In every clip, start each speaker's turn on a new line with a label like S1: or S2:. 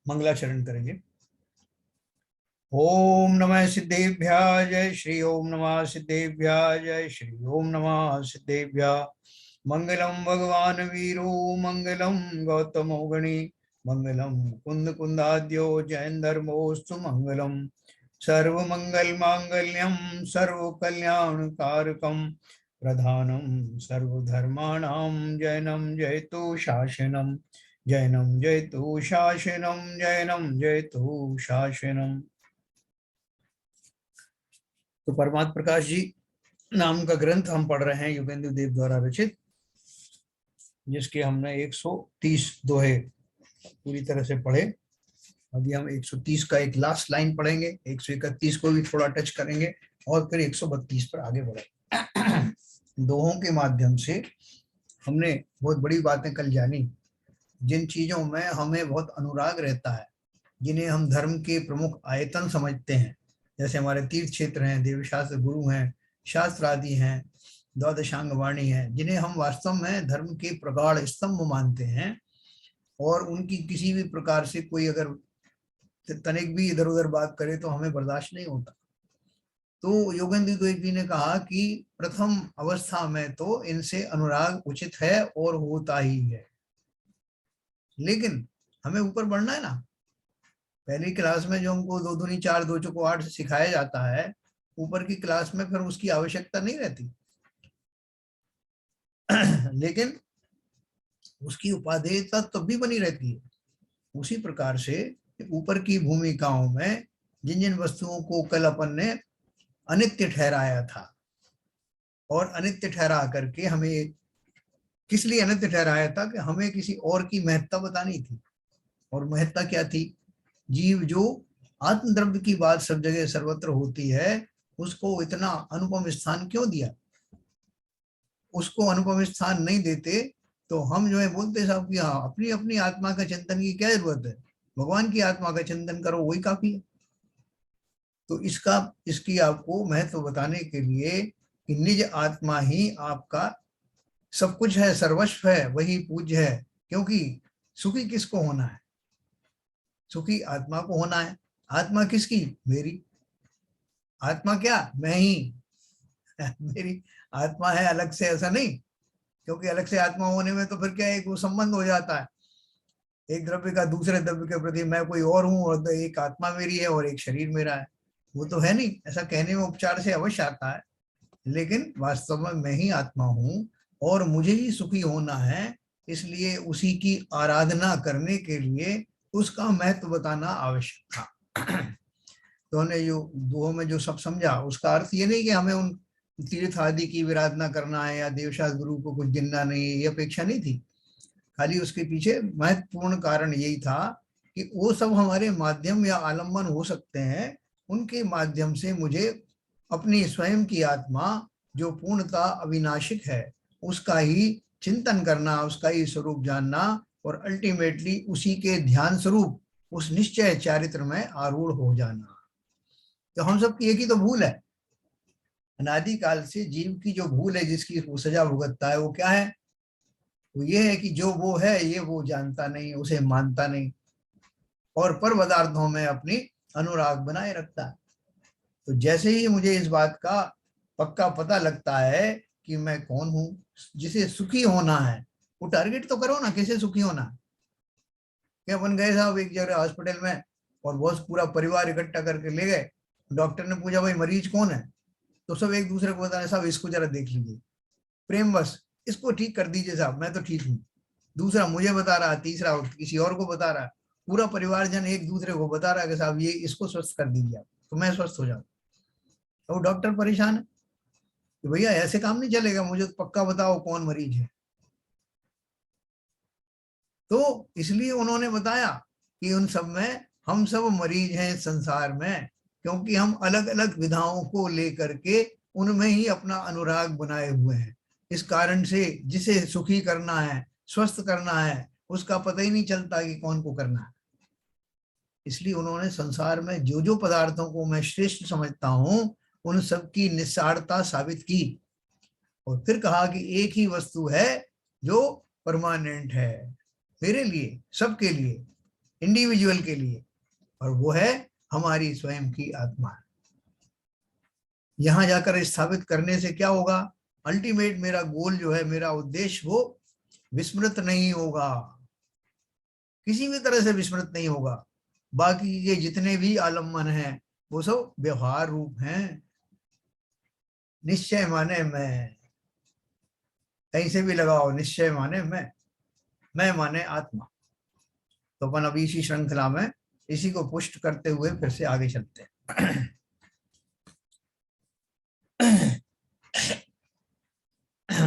S1: मंगलाचरण करेंगे। ओम नमः सिद्धेभ्याः जय श्री ओम नमः सिद्धेभ्याः जय श्री ओम नमः सिद्धेभ्याः। मंगलम भगवान वीरो मंगलम गौतमो गणी मंगलम कुंद कुंदाद्यो जैन धर्मोस्तु मंगलम सर्वमंगल मांगल्यम सर्व कल्याण कारकम प्रधानम सर्वधर्माणां जैनम जयतु शासनम जैनम जयतु शासनम जैनम जयतु शासनम। तो परमात्म प्रकाश जी नाम का ग्रंथ हम पढ़ रहे हैं युगेंद्र देव द्वारा रचित, जिसके हमने 130 दोहे पूरी तरह से पढ़े। अभी हम 130 का एक लास्ट लाइन पढ़ेंगे, 131 को भी थोड़ा टच करेंगे और फिर 132 पर आगे बढ़ेंगे। दोहों के माध्यम से हमने बहुत बड़ी बातें कल जानी, जिन चीजों में हमें बहुत अनुराग रहता है, जिन्हें हम धर्म के प्रमुख आयतन समझते हैं, जैसे हमारे तीर्थ क्षेत्र हैं, देवशास्त्र गुरु हैं, शास्त्र आदि हैं, द्वादशांग वाणी है, जिन्हें हम वास्तव में धर्म के प्रगाढ़ स्तंभ मानते हैं, और उनकी किसी भी प्रकार से कोई अगर तनिक भी इधर उधर बात करे तो हमें बर्दाश्त नहीं होता। तो योगेंद्र द्विवेदी जी ने कहा कि प्रथम अवस्था में तो इनसे अनुराग उचित है और होता ही है, लेकिन हमें ऊपर बढ़ना है ना। पहली क्लास में जो हमको 2 दूनी 4 2 चौको 8 सिखाया जाता है, ऊपर की क्लास में फिर उसकी आवश्यकता नहीं रहती। लेकिन उसकी उपादेयता तब भी बनी रहती है। उसी प्रकार से ऊपर की भूमिकाओं में जिन जिन वस्तुओं को कल अपन ने अनित्य ठहराया था, और अनित्य ठहरा करके हमें किस लिए अनित्य ठहराया था कि हमें किसी और की महत्ता बतानी थी। और महत्ता क्या थी? जीव जो आत्मद्रव्य की बात सब जगह सर्वत्र होती है, उसको इतना अनुपम स्थान क्यों दिया? उसको अनुपम स्थान नहीं देते तो हम जो है बोलते साहब कि हाँ, अपनी अपनी आत्मा का चिंतन की क्या जरूरत है, भगवान की आत्मा का चिंतन करो, वही काफी है। तो इसकी आपको महत्व बताने के लिए कि निज आत्मा ही आपका सब कुछ है, सर्वस्व है, वही पूज्य है। क्योंकि सुखी किसको होना है? सुखी आत्मा को होना है। आत्मा किसकी? मेरी आत्मा। क्या? मैं ही। मेरी आत्मा है अलग से, ऐसा नहीं। क्योंकि अलग से आत्मा होने में तो फिर क्या, एक वो संबंध हो जाता है, एक द्रव्य का दूसरे द्रव्य के प्रति मैं कोई और हूं, और एक आत्मा मेरी है और एक शरीर मेरा है। वो तो है नहीं। ऐसा कहने में उपचार से अवश्य आता है, लेकिन वास्तव में मैं ही आत्मा हूं और मुझे ही सुखी होना है। इसलिए उसी की आराधना करने के लिए उसका महत्व बताना आवश्यक था। तो हमने जो दोहों में जो सब समझा, उसका अर्थ ये नहीं कि हमें उन तीर्थ आदि की विराधना करना है या देवशास्त्र गुरु को कुछ गिनना नहीं है, ये अपेक्षा नहीं थी। खाली उसके पीछे महत्वपूर्ण कारण यही था कि वो सब हमारे माध्यम या आलम्बन हो सकते हैं, उनके माध्यम से मुझे अपनी स्वयं की आत्मा जो पूर्णता अविनाशिक है उसका ही चिंतन करना, उसका ही स्वरूप जानना, और अल्टीमेटली उसी के ध्यान स्वरूप उस निश्चय चारित्र में आरूढ़ हो जाना। तो हम सब की एक ही तो भूल है, अनादिकाल से जीव की जो भूल है, जिसकी वो सजा भुगतता है, वो क्या है? वो ये है कि जो वो है ये वो जानता नहीं, उसे मानता नहीं, और पर पदार्थों में अपनी अनुराग बनाए रखता है। तो जैसे ही मुझे इस बात का पक्का पता लगता है कि मैं कौन हूं, जिसे सुखी होना है, वो टारगेट तो करो ना, किसे सुखी होना है। क्या अपन गए साहब एक जगह हॉस्पिटल में, और बहुत पूरा परिवार इकट्ठा करके ले गए, डॉक्टर ने पूछा भाई मरीज कौन है, तो सब एक दूसरे को बता रहे साहब इसको जरा देख लीजिए, प्रेम बस इसको ठीक कर दीजिए साहब, मैं तो ठीक हूँ। दूसरा मुझे बता रहा, तीसरा किसी और को बता रहा, पूरा परिवार जन एक दूसरे को बता रहा है कि साहब ये इसको स्वस्थ कर दीजिए आप, तो मैं स्वस्थ हो जाऊं। तो डॉक्टर परेशान है कि भैया ऐसे काम नहीं चलेगा, मुझे तो पक्का बताओ कौन मरीज है। तो इसलिए उन्होंने बताया कि उन सब में हम सब मरीज हैं संसार में, क्योंकि हम अलग अलग विधाओं को लेकर के उनमें ही अपना अनुराग बनाए हुए हैं। इस कारण से जिसे सुखी करना है, स्वस्थ करना है, उसका पता ही नहीं चलता कि कौन को करना है। इसलिए उन्होंने संसार में जो जो पदार्थों को मैं श्रेष्ठ समझता हूं, उन सब की निस्सारता साबित की, और फिर कहा कि एक ही वस्तु है जो परमानेंट है, मेरे लिए, सबके लिए, इंडिविजुअल के लिए, और वो है हमारी स्वयं की आत्मा। यहां जाकर स्थापित करने से क्या होगा, अल्टीमेट मेरा गोल जो है, मेरा उद्देश्य, वो विस्मृत नहीं होगा, किसी भी तरह से विस्मृत नहीं होगा। बाकी के जितने भी आलम्बन हैं वो सब व्यवहार रूप हैं। निश्चय माने मैं, कहीं से भी लगाओ, निश्चय माने मैं माने आत्मा। तो अपन अभी इसी श्रृंखला में इसी को पुष्ट करते हुए फिर से आगे चलते हैं।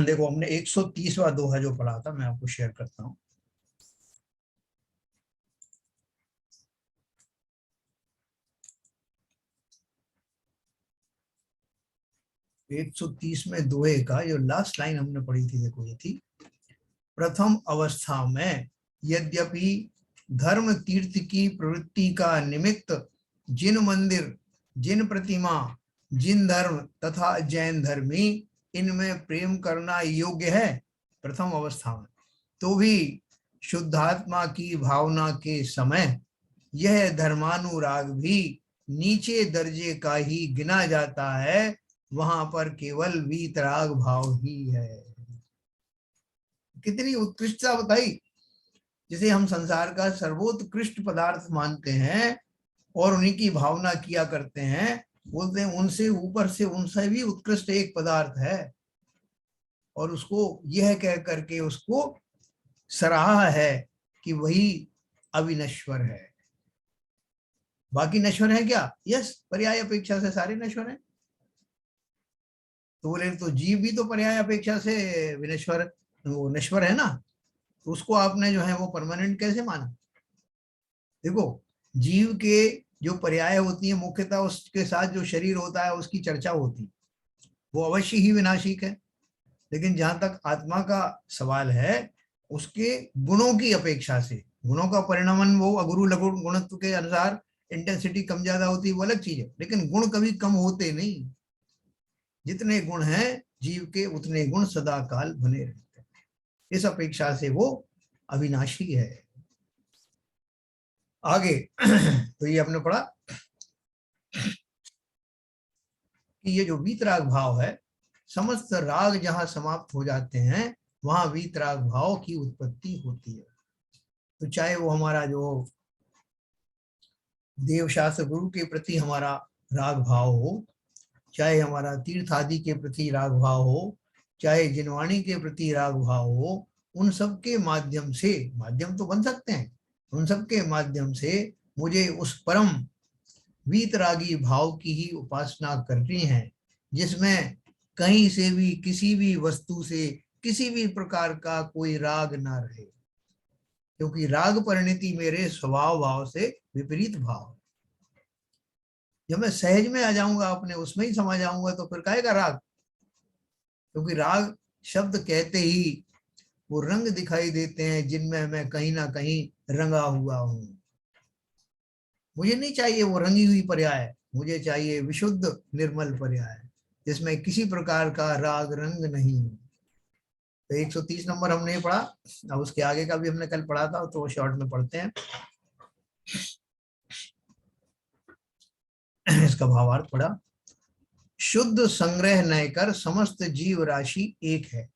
S1: देखो, हमने 130वां दोहा जो पढ़ा था, मैं आपको शेयर करता हूं। 130 में दोहे का जो लास्ट लाइन हमने पढ़ी थी, देखो ये थी, प्रथम अवस्था में यद्यपि धर्म तीर्थ की प्रवृत्ति का निमित्त जिन मंदिर, जिन प्रतिमा, जिन धर्म तथा जैन धर्मी, इनमें प्रेम करना योग्य है प्रथम अवस्था में, तो भी शुद्धात्मा की भावना के समय यह धर्मानुराग भी नीचे दर्जे का ही गिना जाता है। वहां पर केवल वीतराग भाव ही है। कितनी उत्कृष्टता बताई, जिसे हम संसार का सर्वोत्कृष्ट पदार्थ मानते हैं और उन्हीं की भावना किया करते हैं, बोलते हैं उनसे ऊपर से, उनसे भी उत्कृष्ट एक पदार्थ है, और उसको यह कह करके उसको सराहा है कि वही अविनश्वर है। बाकी नश्वर है क्या? यस, पर्याय अपेक्षा से सारे नश्वर हैं। तो बोले तो जीव भी तो पर्याय अपेक्षा से विनश्वर, वो नश्वर है ना, तो उसको आपने जो है वो परमानेंट कैसे माना? देखो, जीव के जो पर्याय होती है मुख्यतः उसके साथ जो शरीर होता है उसकी चर्चा होती है, वो अवश्य ही विनाशिक है। लेकिन जहां तक आत्मा का सवाल है, उसके गुणों की अपेक्षा से, गुणों का परिणमन वो अगुरु लघु गुणत्व के अनुसार इंटेंसिटी कम ज्यादा होती है, वो अलग चीज है, लेकिन गुण कभी कम होते नहीं। जितने गुण हैं जीव के, उतने गुण सदा काल बने रहते हैं। इस अपेक्षा से वो अविनाशी है। आगे तो ये हमने पढ़ा कि ये जो वीतराग भाव है, समस्त राग जहां समाप्त हो जाते हैं वहां वीतराग भाव की उत्पत्ति होती है। तो चाहे वो हमारा जो देवशास्त्र गुरु के प्रति हमारा राग भाव हो, चाहे हमारा तीर्थ आदि के प्रति राग भाव हो, चाहे जिनवाणी के प्रति राग भाव हो, उन सब के माध्यम से, माध्यम तो बन सकते हैं, उन सब के माध्यम से मुझे उस परम वीतरागी भाव की ही उपासना करनी है, जिसमें कहीं से भी, किसी भी वस्तु से, किसी भी प्रकार का कोई राग ना रहे, क्योंकि राग परिणति मेरे स्वभाव भाव से विपरीत भाव। जब मैं सहज में आ जाऊंगा, अपने उसमें ही समा जाऊंगा, तो फिर काहे का राग? क्योंकि राग शब्द कहते ही वो रंग दिखाई देते हैं जिनमें मैं कहीं ना कहीं रंगा हुआ हूं। मुझे नहीं चाहिए वो रंगी हुई पर्याय, मुझे चाहिए विशुद्ध निर्मल पर्याय, जिसमें किसी प्रकार का राग रंग नहीं। तो 130 नंबर हमने पढ़ा। अब उसके आगे का भी हमने कल पढ़ा था, तो शॉर्ट में पढ़ते हैं। इसका भावार्थ पढ़ा, शुद्ध संग्रह न कर समस्त जीव राशि एक है।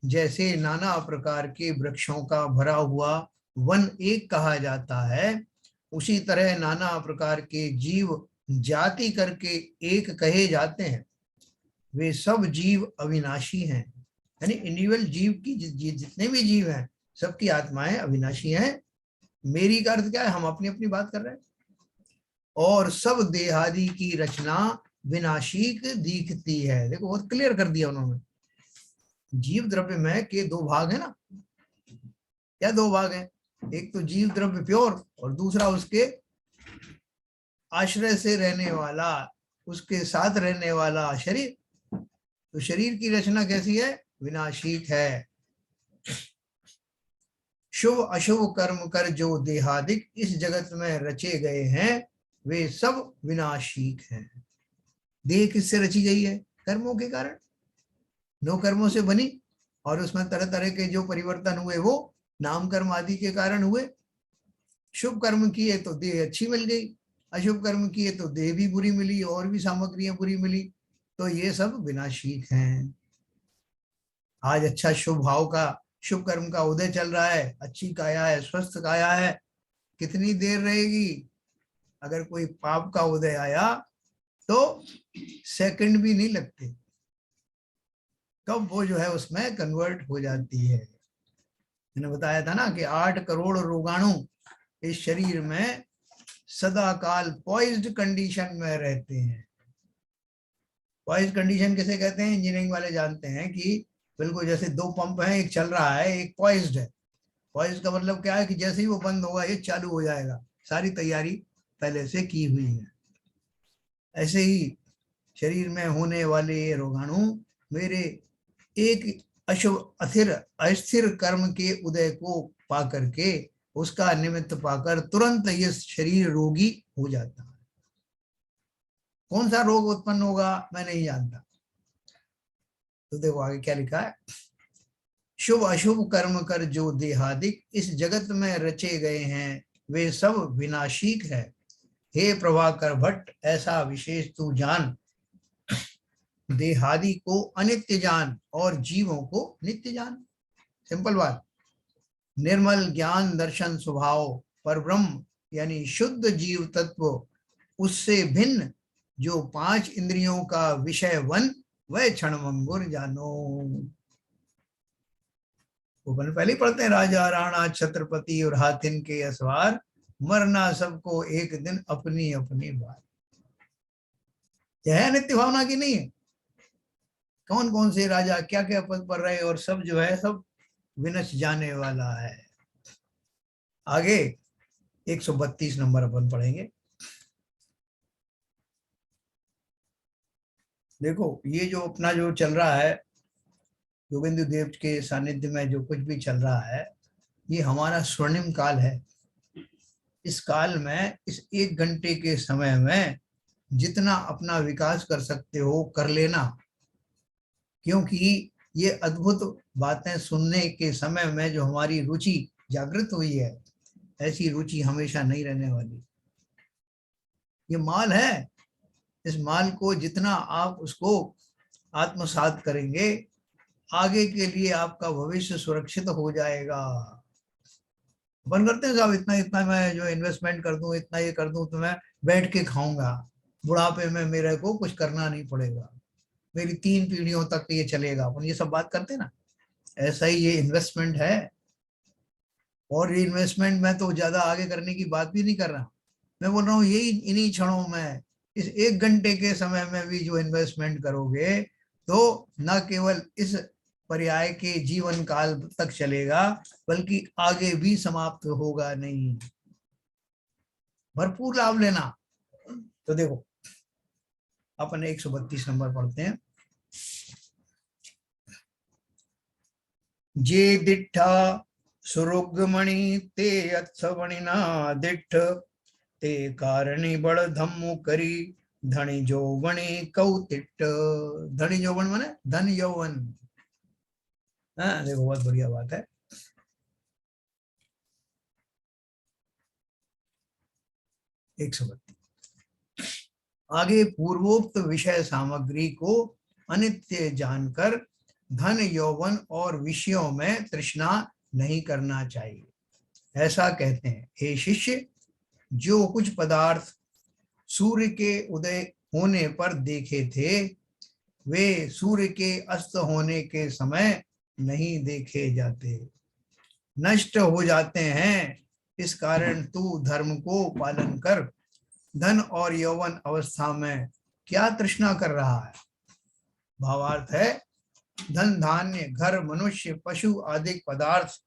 S1: जैसे नाना प्रकार के वृक्षों का भरा हुआ वन एक कहा जाता है, उसी तरह नाना प्रकार के जीव जाति करके एक कहे जाते हैं। वे सब जीव अविनाशी हैं, यानी इंडिविजुअल जीव की जितने भी जीव हैं, सबकी आत्माएं अविनाशी हैं। मेरी का अर्थ क्या है? हम अपनी अपनी बात कर रहे हैं। और सब देहादि की रचना विनाशिक दिखती है। देखो, बहुत क्लियर कर दिया उन्होंने। जीव द्रव्य में के दो भाग है ना, क्या दो भाग हैं? एक तो जीव द्रव्य प्योर, और दूसरा उसके आश्रय से रहने वाला, उसके साथ रहने वाला शरीर। तो शरीर की रचना कैसी है? विनाशिक है। शुभ अशुभ कर्म कर जो देहादिक इस जगत में रचे गए हैं, वे सब विनाशिक हैं। देह किससे रची गई है? कर्मों के कारण। 9 कर्मों से बनी, और उसमें तरह तरह के जो परिवर्तन हुए वो नाम कर्म आदि के कारण हुए। शुभ कर्म किए तो देह अच्छी मिल गई, अशुभ कर्म किए तो देह भी बुरी मिली और भी सामग्रियां बुरी मिली, तो ये सब विनाशीक हैं। आज अच्छा शुभ भाव का, शुभ कर्म का उदय चल रहा है, अच्छी काया है, स्वस्थ काया है, कितनी देर रहेगी? अगर कोई पाप का उदय आया तो सेकंड भी नहीं लगते, कब वो जो है उसमें कन्वर्ट हो जाती है। मैंने बताया था ना कि 8 करोड़ रोगाणु इस शरीर में सदा काल पॉइज्ड कंडीशन में रहते हैं। पॉइज्ड कंडीशन किसे कहते हैं? इंजीनियरिंग वाले जानते हैं कि बिल्कुल जैसे 2 पंप हैं, एक चल रहा है, एक पॉइज्ड है। पॉइज्ड का मतलब क्या है कि जैसे ही वो बंद होगा ये चालू हो जाएगा, सारी तैयारी पहले से की हुई है। ऐसे ही शरीर में होने वाले ये रोगाणु मेरे एक अशुभ अस्थिर कर्म के उदय को पा करके, उसका निमित्त पाकर तुरंत ये शरीर रोगी हो जाता है। कौन सा रोग उत्पन्न होगा मैं नहीं जानता। तो देखो आगे क्या लिखा है, शुभ अशुभ कर्म कर जो देहादिक इस जगत में रचे गए हैं वे सब विनाशीक है। हे प्रभाकर भट्ट ऐसा विशेष तू जान, देहादि को अनित्य जान और जीवों को नित्य जान। सिंपल बात। निर्मल ज्ञान दर्शन स्वभाव पर ब्रह्म यानी शुद्ध जीव तत्व, उससे भिन्न जो 5 इंद्रियों का विषय वन, वह क्षणभंगुर जानो। वो अपन पहले ही पढ़ते हैं, राजा राणा छत्रपति और हाथिन के असवार, मरना सबको एक दिन अपनी अपनी बात। है नित्य भावना की नहीं है? कौन कौन से राजा क्या क्या पद पर रहे और सब जो है सब विनश जाने वाला है। आगे 132 नंबर अपन पढ़ेंगे। देखो ये जो अपना जो चल रहा है, योगेंद्र देव के सानिध्य में जो कुछ भी चल रहा है, ये हमारा स्वर्णिम काल है। इस काल में, इस 1 घंटे के समय में जितना अपना विकास कर सकते हो कर लेना, क्योंकि ये अद्भुत बातें सुनने के समय में जो हमारी रुचि जागृत हुई है, ऐसी रुचि हमेशा नहीं रहने वाली। ये माल है, इस माल को जितना आप उसको आत्मसात करेंगे, आगे के लिए आपका भविष्य सुरक्षित हो जाएगा। अपन करते हैं साहब, इतना इतना मैं जो इन्वेस्टमेंट कर दूं, इतना ये कर दूं तो मैं बैठ के खाऊंगा, बुढ़ापे में मेरे को कुछ करना नहीं पड़ेगा, मेरी 3 पीढ़ियों तक ये चलेगा। अपन ये सब बात करते हैं ना, ऐसा ही ये इन्वेस्टमेंट है। और ये इन्वेस्टमेंट मैं तो ज्यादा आगे करने की बात भी नहीं कर रहा, मैं बोल रहा हूँ यही इन्हीं क्षणों में, इस 1 घंटे के समय में भी जो इन्वेस्टमेंट करोगे तो न केवल इस पर्याय के जीवन काल तक चलेगा, बल्कि आगे भी समाप्त होगा नहीं। भरपूर लाभ लेना। तो देखो अपन 132 नंबर पढ़ते हैं। जे दिठा सुरुगमणि ते अत्सवणिना दिठ, ते कारणी बड़ धम्मु करी धनी जौवणी कौतिट। धनी जौवन माने धन यौवन। हाँ देखो बहुत बढ़िया बात है। 132 आगे पूर्वोक्त विषय सामग्री को अनित्य जानकर धन यौवन और विषयों में तृष्णा नहीं करना चाहिए। ऐसा कहते हैं, हे शिष्य, जो कुछ पदार्थ सूर्य के उदय होने पर देखे थे वे सूर्य के अस्त होने के समय नहीं देखे जाते, नष्ट हो जाते हैं। इस कारण तू धर्म को पालन कर धन और यौवन अवस्था में क्या तृष्णा कर रहा है। भावार्थ है, धन धान्य घर मनुष्य पशु आदि पदार्थ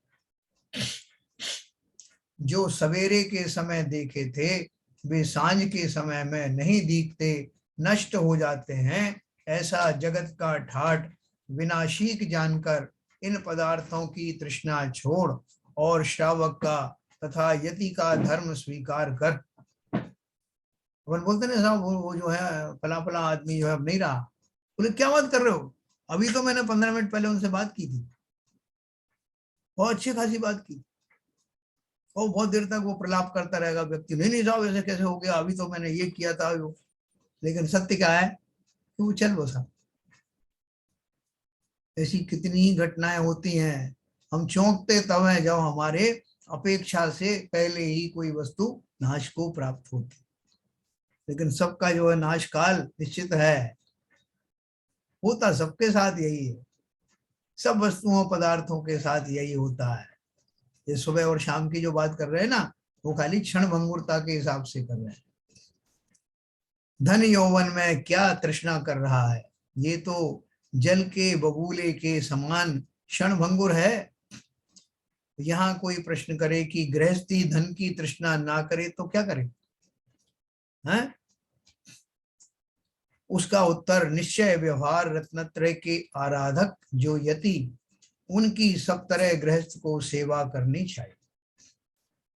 S1: जो सवेरे के समय देखे थे वे सांझ के समय में नहीं दिखते, नष्ट हो जाते हैं। ऐसा जगत का ठाठ विनाशीक जानकर इन पदार्थों की तृष्णा छोड़ और श्रावक का तथा यति का धर्म स्वीकार कर। अपन बोलते ना साहब, वो जो है फला फला आदमी जो है अब नहीं रहा, बोले क्या बात कर रहे हो, अभी तो मैंने 15 मिनट पहले उनसे बात की थी। बहुत अच्छी खासी बात की, और बहुत देर तक वो प्रलाप करता रहेगा व्यक्ति, नहीं नहीं साहब ऐसे कैसे हो गया, अभी तो मैंने ये किया था वो। लेकिन सत्य क्या है कि वो चल बसा। ऐसी कितनी ही घटनाएं होती हैं, हम चौंकते तब हैं जब हमारे अपेक्षा से पहले ही कोई वस्तु नाश को प्राप्त होती। लेकिन सबका जो है नाश काल निश्चित है, होता सबके साथ यही है, सब वस्तुओं पदार्थों के साथ यही होता है। ये सुबह और शाम की जो बात कर रहे हैं ना, वो खाली क्षण भंगुरता के हिसाब से कर रहे हैं। धन यौवन में क्या तृष्णा कर रहा है, ये तो जल के बबूले के समान क्षण भंगुर है। यहाँ कोई प्रश्न करे कि गृहस्थी धन की तृष्णा ना करे तो क्या करे, हैं? उसका उत्तर निश्चय व्यवहार रत्नत्रय के आराधक जो यति, उनकी सब तरह गृहस्थ को सेवा करनी चाहिए।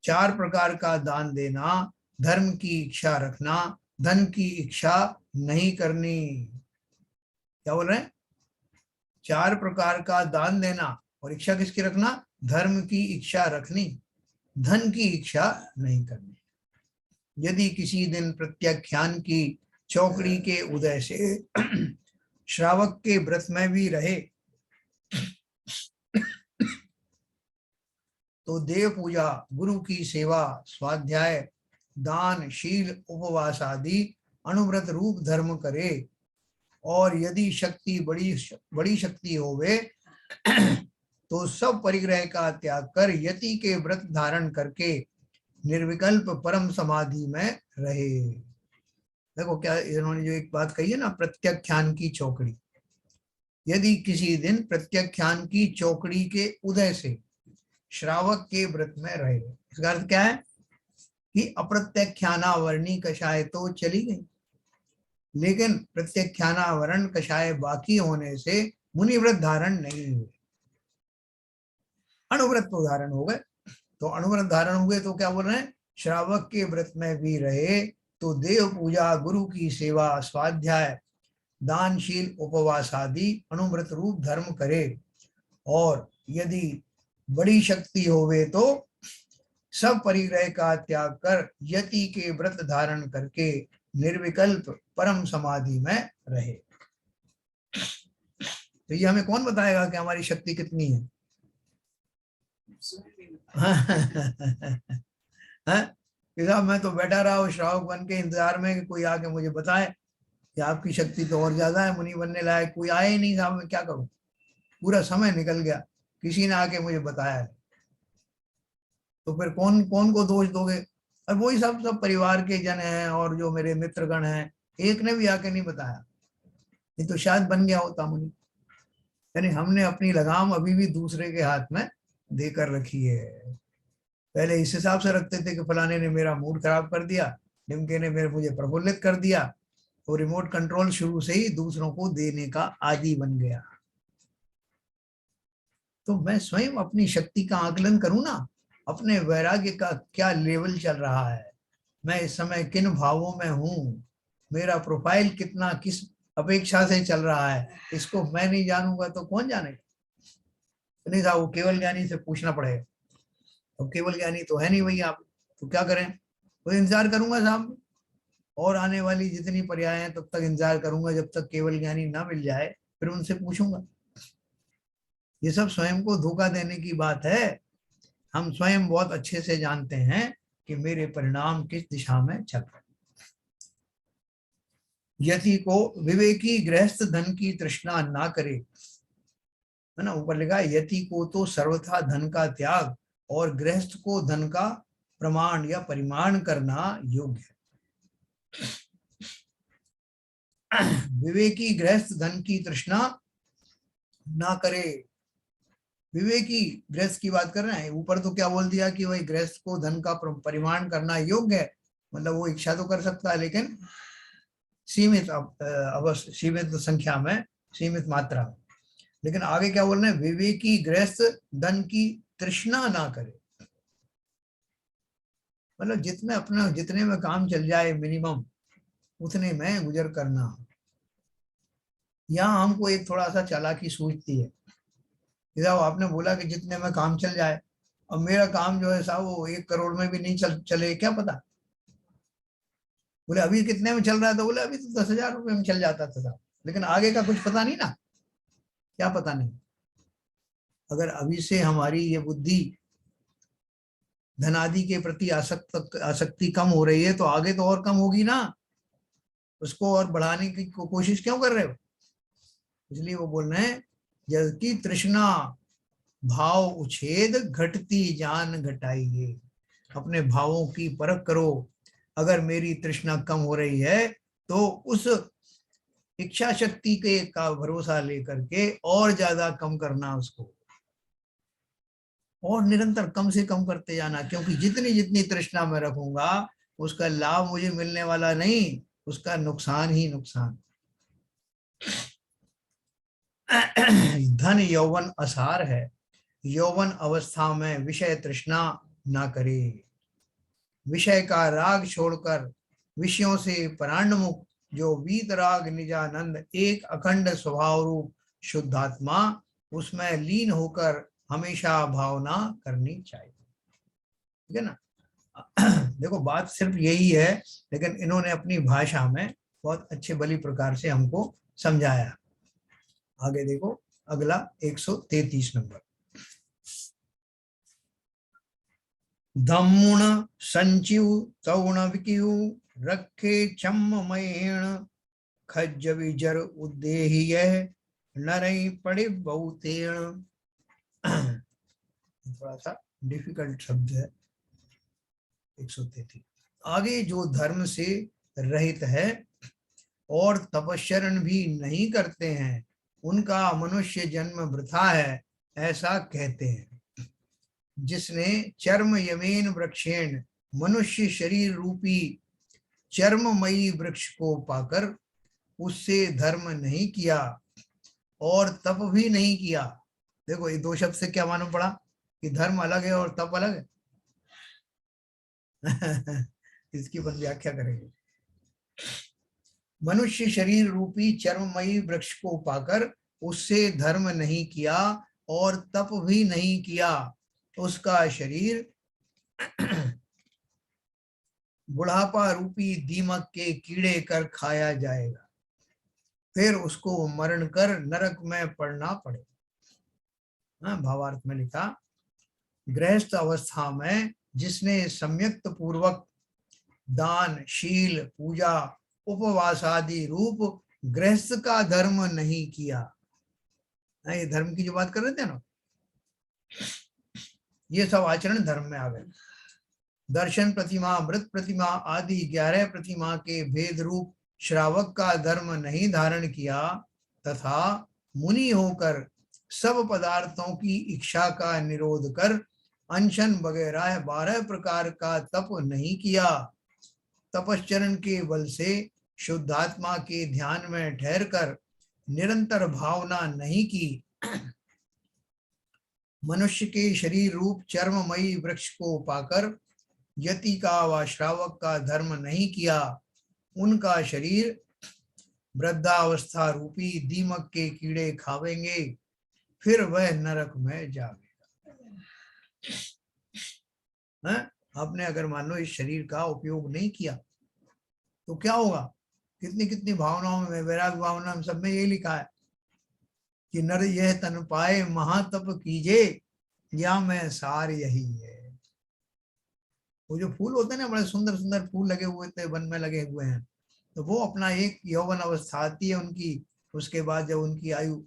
S1: 4 प्रकार का दान देना, धर्म की इच्छा रखना, धन की इच्छा नहीं करनी। क्या बोल रहे हैं? 4 प्रकार का दान देना, और इच्छा किसकी रखना? धर्म की इच्छा रखनी, धन की इच्छा नहीं करनी। यदि किसी दिन प्रत्याख्यान की चौकड़ी के उदय से श्रावक के व्रत में भी रहे तो देव पूजा, गुरु की सेवा, स्वाध्याय, दान, शील, उपवास आदि अनुव्रत रूप धर्म करे। और यदि शक्ति बड़ी शक्ति होवे तो सब परिग्रह का त्याग कर यति के व्रत धारण करके निर्विकल्प परम समाधि में रहे। देखो क्या इन्होंने जो एक बात कही है ना, प्रत्याख्यान की चौकड़ी। यदि किसी दिन प्रत्याख्यान की चौकड़ी के उदय से श्रावक के व्रत में रहे, इसका अर्थ क्या है कि अप्रत्याख्यानावरणी कषाय तो चली गई, लेकिन प्रत्याख्यानावरण कषाय बाकी होने से मुनिव्रत धारण नहीं हुए, अणुव्रत तो धारण हो गए। तो अणुव्रत धारण हुए तो क्या बोल रहे हैं, श्रावक के व्रत में भी रहे तो देव पूजा, गुरु की सेवा, स्वाध्याय, दानशील, उपवास आदि अनुव्रत रूप धर्म करे। और यदि बड़ी शक्ति होवे तो सब परिग्रह का त्याग कर यति के व्रत धारण करके निर्विकल्प परम समाधि में रहे। तो ये हमें कौन बताएगा कि हमारी शक्ति कितनी है? साहब मैं तो बैठा रहा हूँ श्रावक बन के इंतजार में कि कोई आके मुझे बताए कि आपकी शक्ति तो और ज्यादा है, मुनि बनने लायक कोई आया ही नहीं। साहब मैं क्या करूं, पूरा समय निकल गया, किसी ने आके मुझे बताया है। तो फिर कौन कौन को दोष दोगे? और वही सब सब परिवार के जन हैं और जो मेरे मित्रगण हैं, एक ने भी आके नहीं बताया, ये तो शायद बन गया होता मुनि। यानी हमने अपनी लगाम अभी भी दूसरे के हाथ में देकर रखी है। पहले इस हिसाब से रखते थे कि फलाने ने मेरा मूड खराब कर दिया, ढिमके ने मेरे मुझे प्रफुल्लित कर दिया, तो रिमोट कंट्रोल शुरू से ही दूसरों को देने का आदी बन गया। तो मैं स्वयं अपनी शक्ति का आकलन करूं ना, अपने वैराग्य का क्या लेवल चल रहा है, मैं इस समय किन भावों में हूं, मेरा प्रोफाइल कितना किस अपेक्षा से चल रहा है, इसको मैं नहीं जानूंगा तो कौन जानेगा? नहीं साहब वो केवल ज्ञानी से पूछना पड़ेगा। अब केवल ज्ञानी तो है नहीं भैया आप, तो क्या करें? तो इंतजार करूंगा साहब, और आने वाली जितनी पर्याय हैं तब तक इंतजार करूंगा जब तक केवल ज्ञानी ना मिल जाए, फिर उनसे पूछूंगा। ये सब स्वयं को धोखा देने की बात है। हम स्वयं बहुत अच्छे से जानते हैं कि मेरे परिणाम किस दिशा में चल रहे हैं। यति को विवेकी गृहस्थ धन की तृष्णा ना करे, है ना, ऊपर लिखा है यति को तो सर्वथा धन का त्याग और गृहस्थ को धन का प्रमाण या परिमाण करना योग्य है। विवेकी गृहस्थ धन की तृष्णा ना करे। विवेकी गृहस्थ की बात कर रहे हैं, ऊपर तो क्या बोल दिया कि वही गृहस्थ को धन का परिमाण करना योग्य है, मतलब वो इच्छा तो कर सकता है लेकिन सीमित अवश्य, सीमित संख्या में, सीमित मात्रा में। लेकिन आगे क्या बोल रहे हैं, विवेकी गृहस्थ धन की तृष्णा ना करे, मतलब जितने अपना जितने में काम चल जाए मिनिमम उतने में गुजर करना। यहाँ हमको एक थोड़ा सा चालाकी सूझती है कि साहब आपने बोला कि जितने में काम चल जाए, अब मेरा काम जो है साहब वो 1 करोड़ में भी नहीं चले, क्या पता। बोले अभी कितने में चल रहा है, तो बोले अभी तो 10,000 रुपये में चल जाता था साहब, लेकिन आगे का कुछ पता नहीं ना, क्या पता नहीं। अगर अभी से हमारी ये बुद्धि धनादि के प्रति आसक्ति कम हो रही है, तो आगे तो और कम होगी ना। उसको और बढ़ाने की कोशिश क्यों कर रहे हो? इसलिए वो बोल रहे हैं, जबकि तृष्णा भाव उछेद घटती जान घटाइए। अपने भावों की परख करो। अगर मेरी तृष्णा कम हो रही है, तो उस इच्छा शक्ति के का भरोसा लेकर के और ज्यादा कम करना उसको, और निरंतर कम से कम करते जाना, क्योंकि जितनी जितनी तृष्णा मैं रखूंगा उसका लाभ मुझे मिलने वाला नहीं, उसका नुकसान ही नुकसान। धन यौवन असार है, यौवन अवस्था में विषय तृष्णा ना करे। विषय का राग छोड़कर विषयों से परान्मुख जो वीतराग निजानंद एक अखंड स्वभाव रूप शुद्धात्मा, उसमें लीन होकर हमेशा भावना करनी चाहिए। ठीक है ना। देखो बात सिर्फ यही है, लेकिन इन्होंने अपनी भाषा में बहुत अच्छे भली प्रकार से हमको समझाया। आगे देखो अगला 133 नंबर। धम्मुण संचिव तौण विकियु रखे चम्मयेण खज्ज विजर उद्देह्य नरई पड़े बहुतेण। थोड़ा सा डिफिकल्ट शब्द है 133। आगे जो धर्म से रहित है और तपस्चरण भी नहीं करते हैं, उनका मनुष्य जन्म वृथा है, ऐसा कहते हैं। जिसने चर्म यमेन वृक्षेण मनुष्य शरीर रूपी चर्ममयी वृक्ष को पाकर उससे धर्म नहीं किया और तप भी नहीं किया। देखो ये दो शब्द से क्या मालूम पड़ा कि धर्म अलग है और तप अलग है। इसकी अपन व्याख्या करेंगे। मनुष्य शरीर रूपी चर्ममयी वृक्ष को पाकर उससे धर्म नहीं किया और तप भी नहीं किया, उसका शरीर बुढ़ापा रूपी दीमक के कीड़े कर खाया जाएगा, फिर उसको मरण कर नरक में पड़ना पड़ेगा। भावार्थ में लिखा, गृहस्थ अवस्था में जिसने सम्यक्त पूर्वक दान शील पूजा उपवास आदि रूप गृहस्थ का धर्म नहीं किया, ये धर्म की जो बात कर रहे थे ना, ये सब आचरण धर्म में आ गए। दर्शन प्रतिमा मृत प्रतिमा आदि 11 प्रतिमा के भेद रूप श्रावक का धर्म नहीं धारण किया, तथा मुनि होकर सब पदार्थों की इच्छा का निरोध कर अनशन वगैरह 12 प्रकार का तप नहीं किया, तपश्चरण के बल से शुद्धात्मा के ध्यान में ठहर कर निरंतर भावना नहीं की, मनुष्य के शरीर रूप चर्ममयी वृक्ष को पाकर यति का व श्रावक का धर्म नहीं किया, उनका शरीर वृद्धावस्था रूपी दीमक के कीड़े खावेंगे, फिर वह नरक में जावेगा। आपने अगर मान लो इस शरीर का उपयोग नहीं किया तो क्या होगा? कितनी कितनी भावनाओं में, वैराग भावना में सब में यही लिखा है कि नर यह तन पाए महातप कीजे, या मैं सार यही है। वो जो फूल होते हैं ना, बड़े सुंदर सुंदर फूल लगे हुए थे, वन में लगे हुए हैं, तो वो अपना एक यौवन अवस्था आती है उनकी, उसके बाद जब उनकी आयु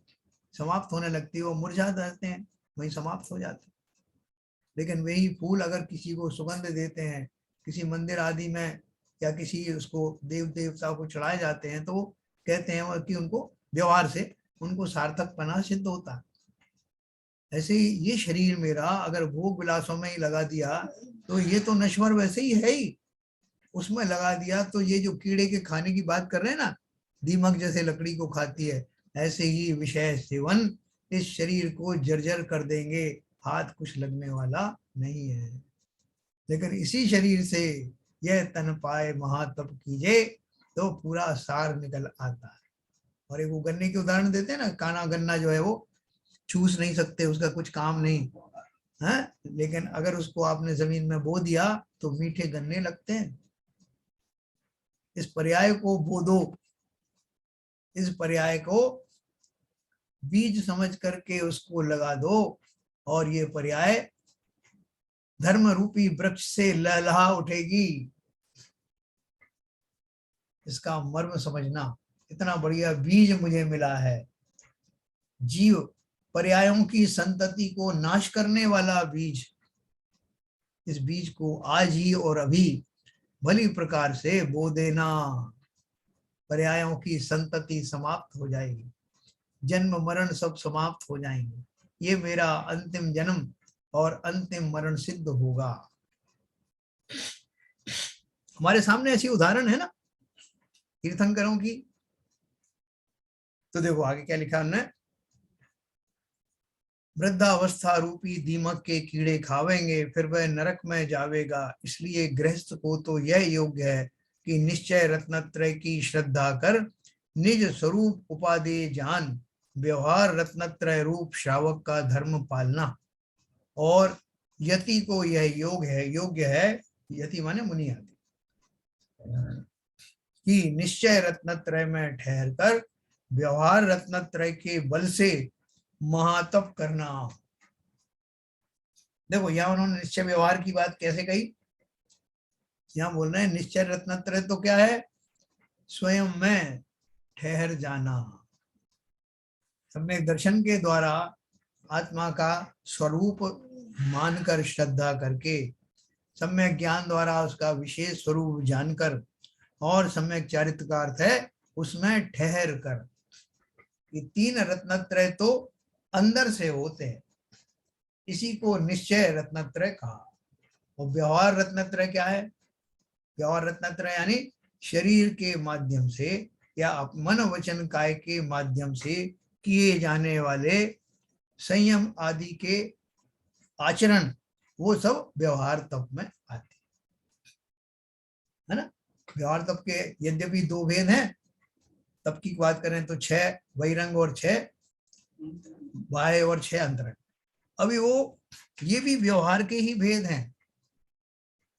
S1: समाप्त होने लगती है वो मुरझा जाते हैं, वहीं समाप्त हो जाते हैं। लेकिन वही फूल अगर किसी को सुगंध देते हैं, किसी मंदिर आदि में या किसी उसको देव देवता को चढ़ाए जाते हैं, तो वो कहते हैं कि उनको व्यवहार से उनको सार्थक पना सिद्ध होता है। ऐसे ही ये शरीर मेरा अगर भोग विलासों में ही लगा दिया तो ये तो नश्वर वैसे ही है ही, उसमें लगा दिया तो ये जो कीड़े के खाने की बात कर रहे हैं ना, दीमक जैसे लकड़ी को खाती है, ऐसे ही विषय सेवन इस शरीर को जर्जर कर देंगे, हाथ कुछ लगने वाला नहीं है। लेकिन इसी शरीर से यह तन पाए महातप कीजे तो पूरा सार निकल आता है। और एक वो गन्ने के उदाहरण देते हैं ना, काना गन्ना जो है वो चूस नहीं सकते, उसका कुछ काम नहीं है, लेकिन अगर उसको आपने जमीन में बो दिया तो मीठे गन्ने लगते हैं। इस पर्याय को बो दो, इस पर्याय को बीज समझ करके उसको लगा दो, और ये पर्याय धर्म रूपी वृक्ष से लहलहा उठेगी। इसका मर्म समझना, इतना बढ़िया बीज मुझे मिला है। जीव पर्यायों की संतति को नाश करने वाला बीज, इस बीज को आज ही और अभी भली प्रकार से बो देना। पर्यायों की संतति समाप्त हो जाएगी, जन्म मरण सब समाप्त हो जाएंगे। ये मेरा अंतिम जन्म और अंतिम मरण सिद्ध होगा। हमारे सामने ऐसी उदाहरण है ना तीर्थंकरों की। तो देखो आगे क्या लिखा उन्होंने, वृद्धावस्था रूपी दीमक के कीड़े खावेंगे, फिर वह नरक में जावेगा। इसलिए गृहस्थ को तो यह योग्य है कि निश्चय रत्नत्रय की श्रद्धा कर, निज स्वरूप उपादेय जान, व्यवहार रत्नत्रय रूप श्रावक का धर्म पालना। और यति को यह योग्य है, यति माने मुनि आदि, कि निश्चय रत्नत्रय में ठहर कर व्यवहार रत्नत्रय के बल से महातप करना। देखो यहां उन्होंने निश्चय व्यवहार की बात कैसे कही, यहां बोल रहे हैं निश्चय रत्नत्रय तो क्या है, स्वयं में ठहर जाना। सम्यक दर्शन के द्वारा आत्मा का स्वरूप मानकर श्रद्धा करके, सम्यक ज्ञान द्वारा उसका विशेष स्वरूप जानकर, और सम्यक चारित्र का अर्थ है उसमें ठहर कर। ये तीन रत्नत्रय तो अंदर से होते हैं, इसी को निश्चय रत्नत्रय कहा। और व्यवहार रत्नत्रय क्या है, व्यवहार रत्नत्रय यानी शरीर के माध्यम से या मन वचन काय के माध्यम से किए जाने वाले संयम आदि के आचरण, वो सब व्यवहार तप में आते है ना। व्यवहार तप के यद्यपि दो भेद हैं, तप की बात करें तो 6 बहिरंग और 6 बाह्य और 6 अंतरंग। अभी वो ये भी व्यवहार के ही भेद हैं।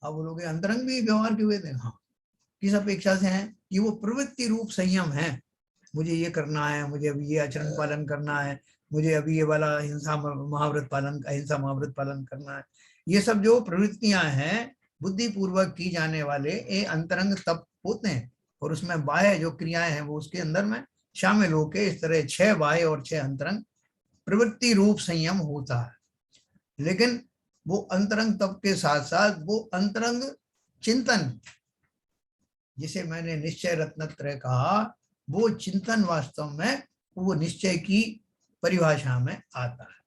S1: अब बोलोगे अंतरंग भी व्यवहार के भेद हैं, हाँ। किस अपेक्षा से हैं कि वो प्रवृत्ति रूप संयम है, मुझे ये करना है, मुझे अभी ये आचरण पालन करना है, मुझे अभी ये वाला अहिंसा महाव्रत पालन करना है। ये सब जो प्रवृत्तियां हैं बुद्धि पूर्वक की जाने वाले ये अंतरंग तप होते हैं, और उसमें बाह्य जो क्रियाएं हैं वो उसके अंदर में शामिल होके इस तरह 6 बाह्य और 6 अंतरंग प्रवृत्ति रूप संयम होता है। लेकिन वो अंतरंग तप के साथ साथ वो अंतरंग चिंतन, जिसे मैंने निश्चय रत्नत्रय कहा, वो चिंतन वास्तव में वो निश्चय की परिभाषा में आता है।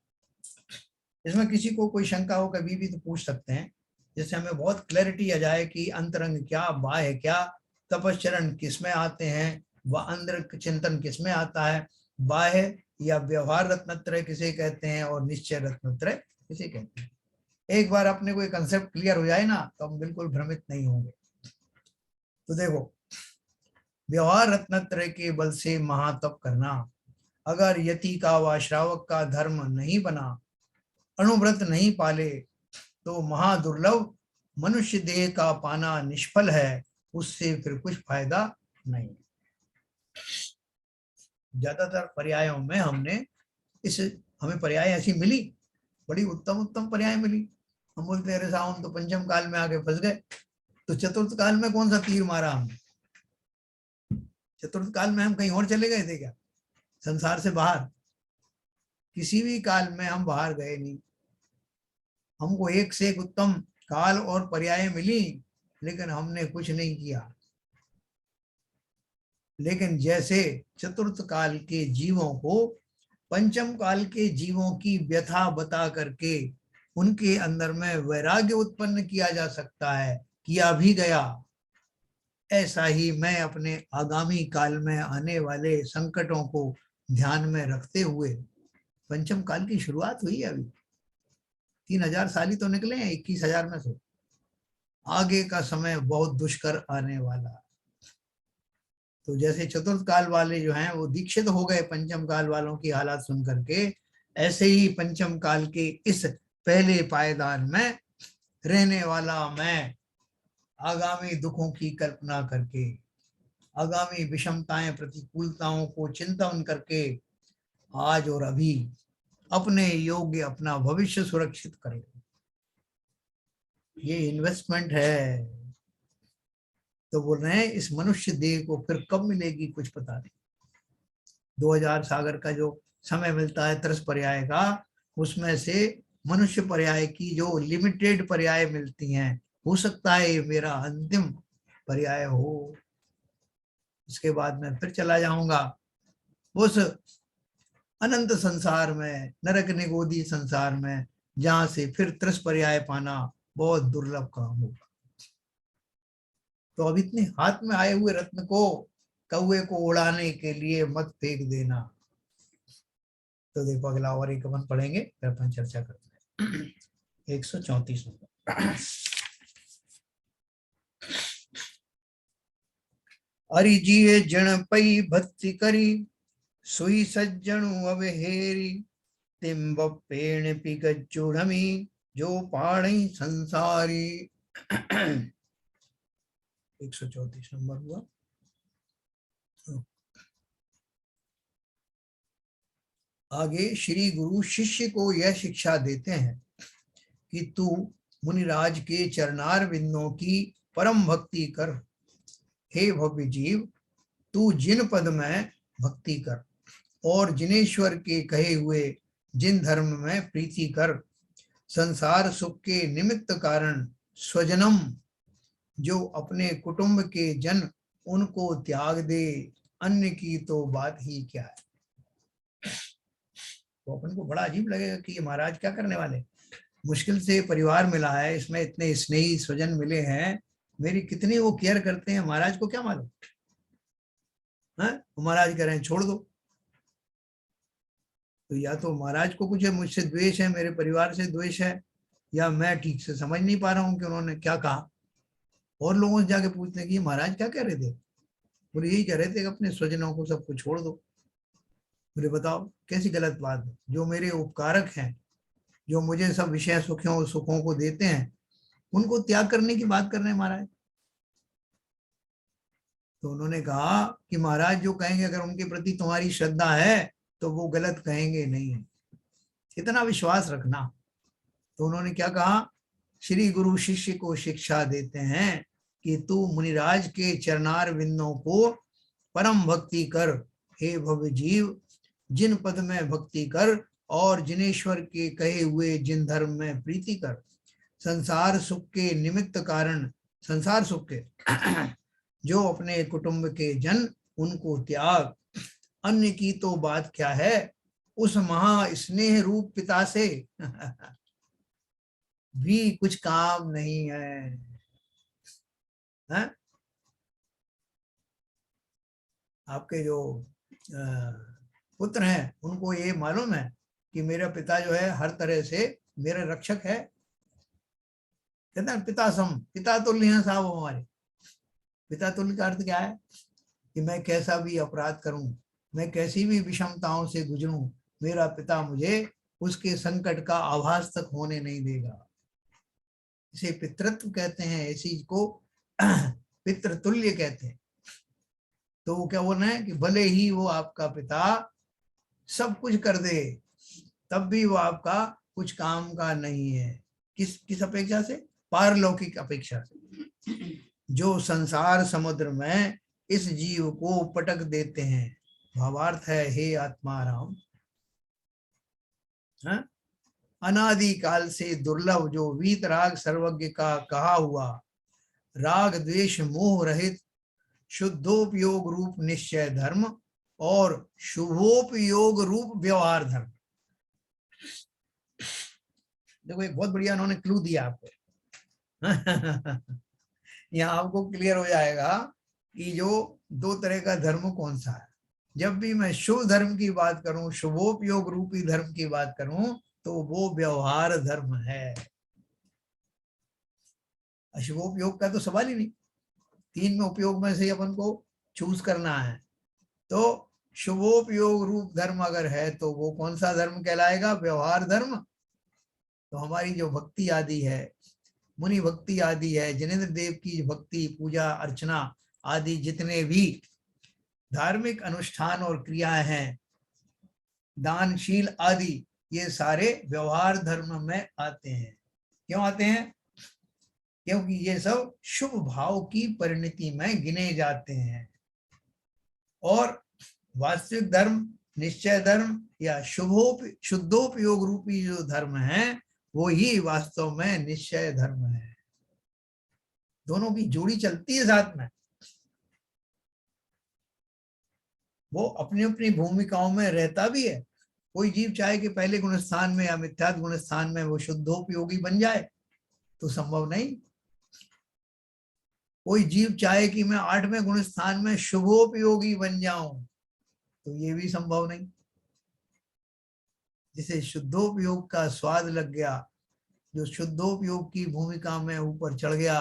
S1: इसमें किसी को कोई शंका हो कभी भी तो पूछ सकते हैं, जिससे हमें बहुत क्लैरिटी आ जाए कि अंतरंग क्या, बाह्य क्या, तपश्चरण किसमें आते हैं, व अंदर चिंतन किसमें आता है, बाह्य या व्यवहार रत्नत्रय किसे कहते हैं और निश्चय रत्नत्रय किसे कहते हैं। एक बार अपने को एक कंसेप्ट क्लियर हो जाए ना तो हम बिल्कुल भ्रमित नहीं होंगे। तो देखो व्यवहार रत्नत्रय के बल से महातप करना, अगर यति का व श्रावक का धर्म नहीं बना, अणुव्रत नहीं पाले, तो महादुर्लभ मनुष्य देह का पाना निष्फल है, उससे फिर कुछ फायदा नहीं। ज्यादातर पर्यायों में हमें पर्याय ऐसी मिली, बड़ी उत्तम उत्तम पर्याय मिली। हम बोलते अरे साहब हम तो पंचम काल में आके फंस गए, तो चतुर्थ काल में कौन सा तीर मारा हमने, चतुर्थ काल में हम कहीं और चले गए थे क्या, संसार से बाहर? किसी भी काल में हम बाहर गए नहीं, हमको एक से एक उत्तम काल और पर्याय मिली, लेकिन हमने कुछ नहीं किया। लेकिन जैसे चतुर्थ काल के जीवों को पंचम काल के जीवों की व्यथा बता करके उनके अंदर में वैराग्य उत्पन्न किया जा सकता है, किया भी गया, ऐसा ही मैं अपने आगामी काल में आने वाले संकटों को ध्यान में रखते हुए, पंचम काल की शुरुआत हुई है, अभी 3000 साल ही तो निकले हैं 21,000 में से, आगे का समय बहुत दुष्कर आने वाला। तो जैसे चतुर्थ काल वाले जो हैं वो दीक्षित हो गए पंचम काल वालों की हालात सुन करके, ऐसे ही पंचम काल के इस पहले पायदान में रहने वाला मैं, आगामी दुखों की कल्पना करके, आगामी विषमताएं प्रतिकूलताओं को चिंतन करके आज और अभी अपने योग्य अपना भविष्य सुरक्षित करें। ये इन्वेस्टमेंट है। तो बोल रहे हैं इस मनुष्य देह को फिर कब मिलेगी कुछ पता नहीं। 2000 सागर का जो समय मिलता है तरस पर्याय का, उसमें से मनुष्य पर्याय की जो लिमिटेड पर्याय मिलती हैं, हो सकता है ये मेरा अंतिम पर्याय हो। इसके बाद मैं फिर चला जाऊंगा उस अनंत संसार में, नरक निगोदी संसार में, जहां से फिर त्रस पर्याय पाना बहुत दुर्लभ काम होगा। तो अब इतने हाथ में आए हुए रत्न को कौवे को उड़ाने के लिए मत फेंक देना। तो देखो अगला और एक अपन पढ़ेंगे, फिर अपन चर्चा करते हैं। 134 नंबर। अरिजिए जन पई भक्ति करी, सुई सज्जनु अवहेरी, तिम्ब पेण पिगचुड़मी, जो पाणी संसारी। 134 नंबर हुआ। आगे श्री गुरु शिष्य को यह शिक्षा देते हैं कि तू मुनिराज के चरणार बिंदों की परम भक्ति कर। हे भव्य जीव, तू जिन पद में भक्ति कर और जिनेश्वर के कहे हुए जिन धर्म में प्रीति कर, संसार सुख के निमित्त कारण स्वजनम, जो अपने कुटुंब के जन, उनको त्याग दे, अन्य की तो बात ही क्या है। तो अपन को बड़ा अजीब लगेगा कि ये महाराज क्या करने वाले, मुश्किल से परिवार मिला है, इसमें इतने स्नेही स्वजन मिले हैं, मेरी कितनी वो केयर करते हैं, महाराज को क्या मालूम है। महाराज कह रहे हैं छोड़ दो। तो या तो महाराज को कुछ है, मुझसे द्वेष है, मेरे परिवार से द्वेष है, या मैं ठीक से समझ नहीं पा रहा हूँ कि उन्होंने क्या कहा। और लोगों से जाके पूछते हैं कि महाराज क्या कह रहे थे, बोले यही कह रहे थे कि अपने स्वजनों को सबको छोड़ दो। बोले बताओ कैसी गलत बात है, जो मेरे उपकारक हैं, जो मुझे सब विषय सुखों को देते हैं, उनको त्याग करने की बात कर रहे हैं महाराज। तो उन्होंने कहा कि महाराज जो कहेंगे, अगर उनके प्रति तुम्हारी श्रद्धा है तो वो गलत कहेंगे नहीं, इतना विश्वास रखना। तो उन्होंने क्या कहा, श्री गुरु शिष्य को शिक्षा देते हैं कि तू मुनिराज के चरणार बिंदों को परम भक्ति कर। हे भव्य जीव, जिन पद में भक्ति कर और जिनेश्वर के कहे हुए जिन धर्म में प्रीति कर, संसार सुख के निमित्त कारण, संसार सुख के जो अपने कुटुंब के जन, उनको त्याग, अन्य की तो बात क्या है, उस महा स्नेह रूप पिता से भी कुछ काम नहीं है। आपके जो पुत्र हैं उनको ये मालूम है कि मेरा पिता जो है हर तरह से मेरा रक्षक है। कहते हैं पिता सम, पिता तुल्य हैं साहब हमारे। पिता तुल्य का अर्थ क्या है कि मैं कैसा भी अपराध करूं, मैं कैसी भी विषमताओं से गुजरूं, मेरा पिता मुझे उसके संकट का आभास तक होने नहीं देगा। इसे पितृत्व कहते हैं, इसी को पितृतुल्य कहते हैं। तो वो क्या बोल रहे हैं कि भले ही वो आपका पिता सब कुछ कर दे, तब भी वो आपका कुछ काम का नहीं है। किस किस अपेक्षा से, पारलौकिक अपेक्षा से, जो संसार समुद्र में इस जीव को पटक देते हैं। भावार्थ है हे आत्मा राम, अनादि काल से दुर्लभ जो वीतराग सर्वज्ञ का कहा हुआ राग द्वेष मोह रहित शुद्धोपयोग रूप निश्चय धर्म और शुभोपयोग रूप व्यवहार धर्म। देखो एक बहुत बढ़िया उन्होंने क्लू दिया आपको। यहाँ आपको क्लियर हो जाएगा कि जो दो तरह का धर्म कौन सा है। जब भी मैं शुभ धर्म की बात करूं, शुभोपयोग रूपी धर्म की बात करूं, तो वो व्यवहार धर्म है। अशुभोपयोग का तो सवाल ही नहीं, तीन में उपयोग में से अपन को चूज करना है। तो शुभोपयोग रूप धर्म अगर है तो वो कौन सा धर्म कहलाएगा? व्यवहार धर्म। तो हमारी जो भक्ति आदि है, मुनि भक्ति आदि है, जिनेन्द्र देव की भक्ति, पूजा अर्चना आदि जितने भी धार्मिक अनुष्ठान और क्रियाएं हैं, दानशील आदि, ये सारे व्यवहार धर्म में आते हैं। क्यों आते हैं? क्योंकि ये सब शुभ भाव की परिणति में गिने जाते हैं। और वास्तविक धर्म, निश्चय धर्म या शुद्धोपयोग रूपी जो धर्म है, वो ही वास्तव में निश्चय धर्म है। दोनों की जोड़ी चलती है साथ में। वो अपनी अपनी भूमिकाओं में रहता भी है। कोई जीव चाहे कि पहले गुणस्थान में या मिथ्यात्व गुणस्थान में वो शुद्धोपयोगी बन जाए, तो संभव नहीं। कोई जीव चाहे कि मैं 8वें गुणस्थान में शुभोपयोगी बन जाऊं, तो ये भी संभव नहीं। जिसे शुद्धोपयोग का स्वाद लग गया, जो शुद्धोपयोग की भूमिका में ऊपर चढ़ गया,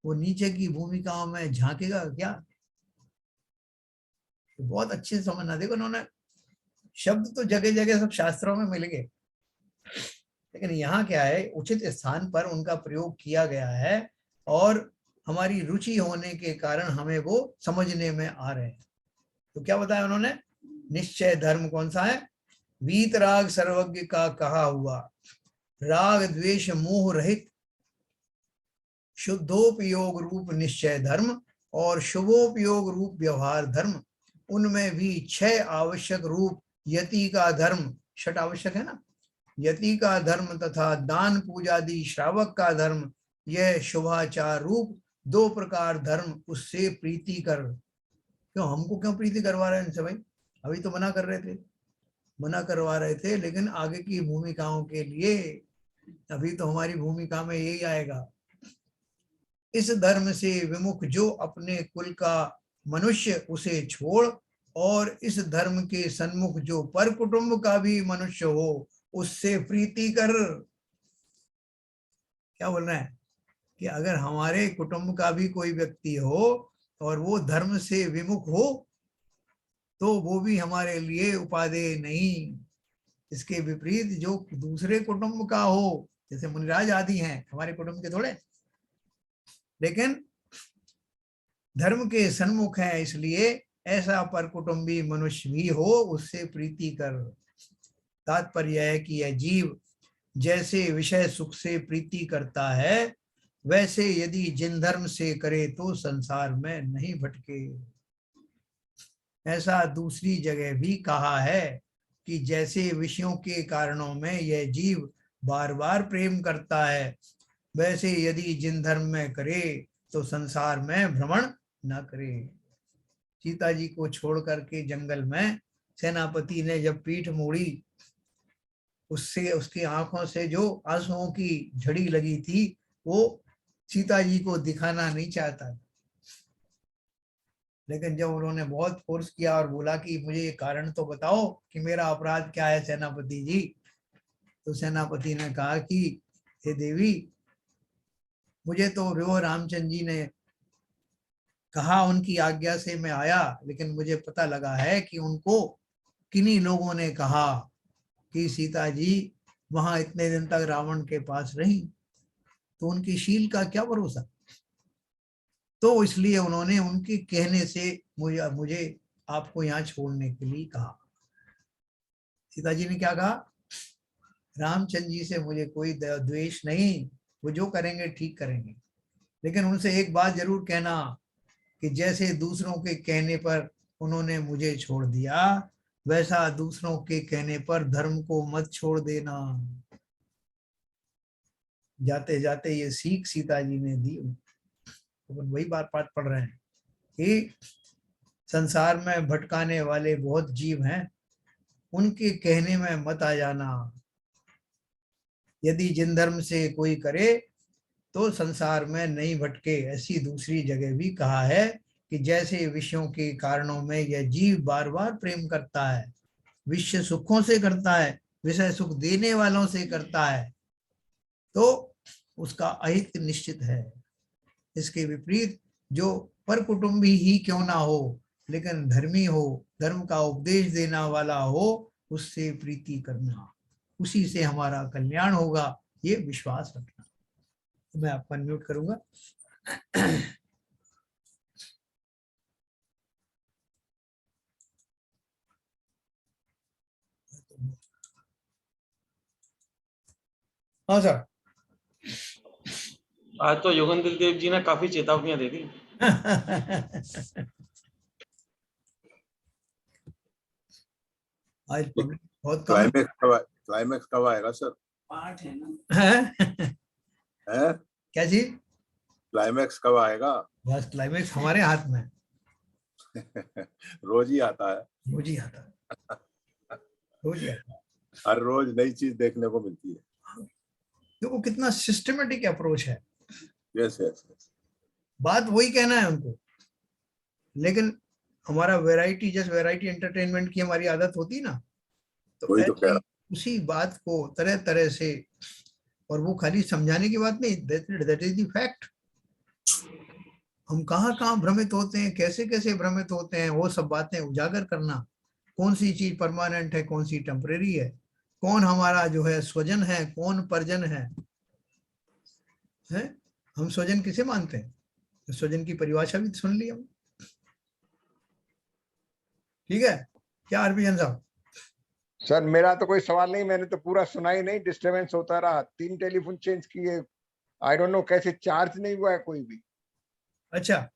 S1: वो नीचे की भूमिकाओं में झांकेगा क्या? तो बहुत अच्छे से समझना। देखो, उन्होंने शब्द तो जगह जगह सब शास्त्रों में मिल गए, लेकिन यहाँ क्या है, उचित स्थान पर उनका प्रयोग किया गया है और हमारी रुचि होने के कारण हमें वो समझने में आ रहे हैं। तो क्या बताया उन्होंने? निश्चय धर्म कौन सा है? वीतराग सर्वज्ञ का कहा हुआ, राग द्वेष मोह रहित शुद्धोपयोग रूप निश्चय धर्म और शुभोपयोग रूप व्यवहार धर्म, उनमें भी 6 आवश्यक रूप यति का धर्म, 6 आवश्यक है ना, यति का धर्म तथा दान पूजादि श्रावक का धर्म, यह शुभाचार रूप 2 प्रकार धर्म उससे प्रीति कर। क्यों, हमको क्यों प्रीति करवा रहे हैं इनसे भाई? अभी तो मना कर रहे थे, मना करवा रहे थे, लेकिन आगे की भूमिकाओं के लिए अभी तो हमारी भूमिका में यही आएगा। इस धर्म से विमुख जो अपने कुल का मनुष्य उसे छोड़, और इस धर्म के सन्मुख जो पर कुटुंब का भी मनुष्य हो उससे प्रीति कर। क्या बोल रहे हैं कि अगर हमारे कुटुंब का भी कोई व्यक्ति हो और वो धर्म से विमुख हो, तो वो भी हमारे लिए उपादेय नहीं। इसके विपरीत जो दूसरे कुटुंब का हो, जैसे मुनिराज आदि हैं, हमारे कुटुंब के थोड़े, लेकिन धर्म के सन्मुख है, इसलिए ऐसा पर कुटुंबी मनुष्य भी हो उससे प्रीति कर। तात्पर्य है कि यह जीव जैसे विषय सुख से प्रीति करता है, वैसे यदि जिन धर्म से करे तो संसार में नहीं भटके। ऐसा दूसरी जगह भी कहा है कि जैसे विषयों के कारणों में यह जीव बार बार प्रेम करता है, वैसे यदि जिन धर्म में करे तो संसार में भ्रमण न करे। सीता जी को छोड़ करके जंगल में सेनापति ने जब पीठ मोड़ी, उससे उसकी आंखों से जो आंसुओं की झड़ी लगी थी, वो सीता जी को दिखाना नहीं चाहता। लेकिन जब उन्होंने बहुत फोर्स किया और बोला कि मुझे ये कारण तो बताओ कि मेरा अपराध क्या है सेनापति जी, तो सेनापति ने कहा कि हे देवी, मुझे तो वो रामचंद्र जी ने कहा, उनकी आज्ञा से मैं आया, लेकिन मुझे पता लगा है कि उनको किन्हीं लोगों ने कहा कि सीता जी वहां इतने दिन तक रावण के पास रही, तो उनकी शील का क्या भरोसा। तो इसलिए उन्होंने उनके कहने से मुझे आपको यहाँ छोड़ने के लिए कहा। सीता जी ने क्या कहा? रामचंद्र जी से मुझे कोई द्वेष नहीं, वो जो करेंगे ठीक करेंगे, लेकिन उनसे एक बात जरूर कहना कि जैसे दूसरों के कहने पर उन्होंने मुझे छोड़ दिया, वैसा दूसरों के कहने पर धर्म को मत छोड़ देना। जाते जाते ये सीख सीता जी ने दी। तो वही बात पढ़ रहे हैं कि संसार में भटकाने वाले बहुत जीव हैं, उनके कहने में मत आ जाना। यदि जिन धर्म से कोई करे तो संसार में नहीं भटके। ऐसी दूसरी जगह भी कहा है कि जैसे विषयों के कारणों में यह जीव बार बार प्रेम करता है, विषय सुखों से करता है, विषय सुख देने वालों से करता है, तो उसका अहित निश्चित है। इसके विपरीत जो पर कुटुंबी ही क्यों ना हो, लेकिन धर्मी हो, धर्म का उपदेश देना वाला हो, उससे प्रीति करना, उसी से हमारा कल्याण होगा, ये विश्वास रखना। तो मैं आपको अनम्यूट करूंगा। हाँ सर।
S2: आज तो योगेंद्र देव जी ने काफी चेतावनियां दे दी।
S1: आज पब्लिक बहुत कम है।
S3: क्लाइमेक्स कब आएगा सर?
S1: पार्ट है ना।
S3: है
S1: क्या जी?
S3: क्लाइमेक्स कब आएगा?
S1: बस क्लाइमेक्स हमारे हाथ में है।
S3: रोज ही आता है।
S1: रोज ही आता है, रोज ही आता है।
S3: हर रोज नई चीज देखने को मिलती है।
S1: देखो कितना सिस्टमेटिक अप्रोच है।
S3: Yes yes yes.
S1: बात वही कहना है उनको, लेकिन हमारा वैरायटी, जैसे वैरायटी एंटरटेनमेंट की हमारी आदत होती ना, तो
S3: वही तो कह
S1: ऐसी
S3: रहा
S1: उसी बात को तरह तरह से, और वो खाली समझाने की बात नहीं, दैट इज द फैक्ट। हम कहाँ कहाँ भ्रमित होते हैं, कैसे कैसे भ्रमित होते हैं, वो सब बातें उजागर करना। कौन सी चीज परमानेंट है, कौन सी टेम्परेरी है, कौन हमारा जो है स्वजन है, कौन परिजन है? हम स्वजन किसे मानते हैं? तो स्वजन की परिभाषा भी सुन ली हम। ठीक है क्या हरभजन साहब?
S4: सर मेरा तो कोई सवाल नहीं, मैंने तो पूरा सुना ही नहीं, डिस्टरबेंस होता रहा, 3 टेलीफोन चेंज किए, आई डोंट नो कैसे चार्ज नहीं हुआ है कोई भी।
S1: अच्छा।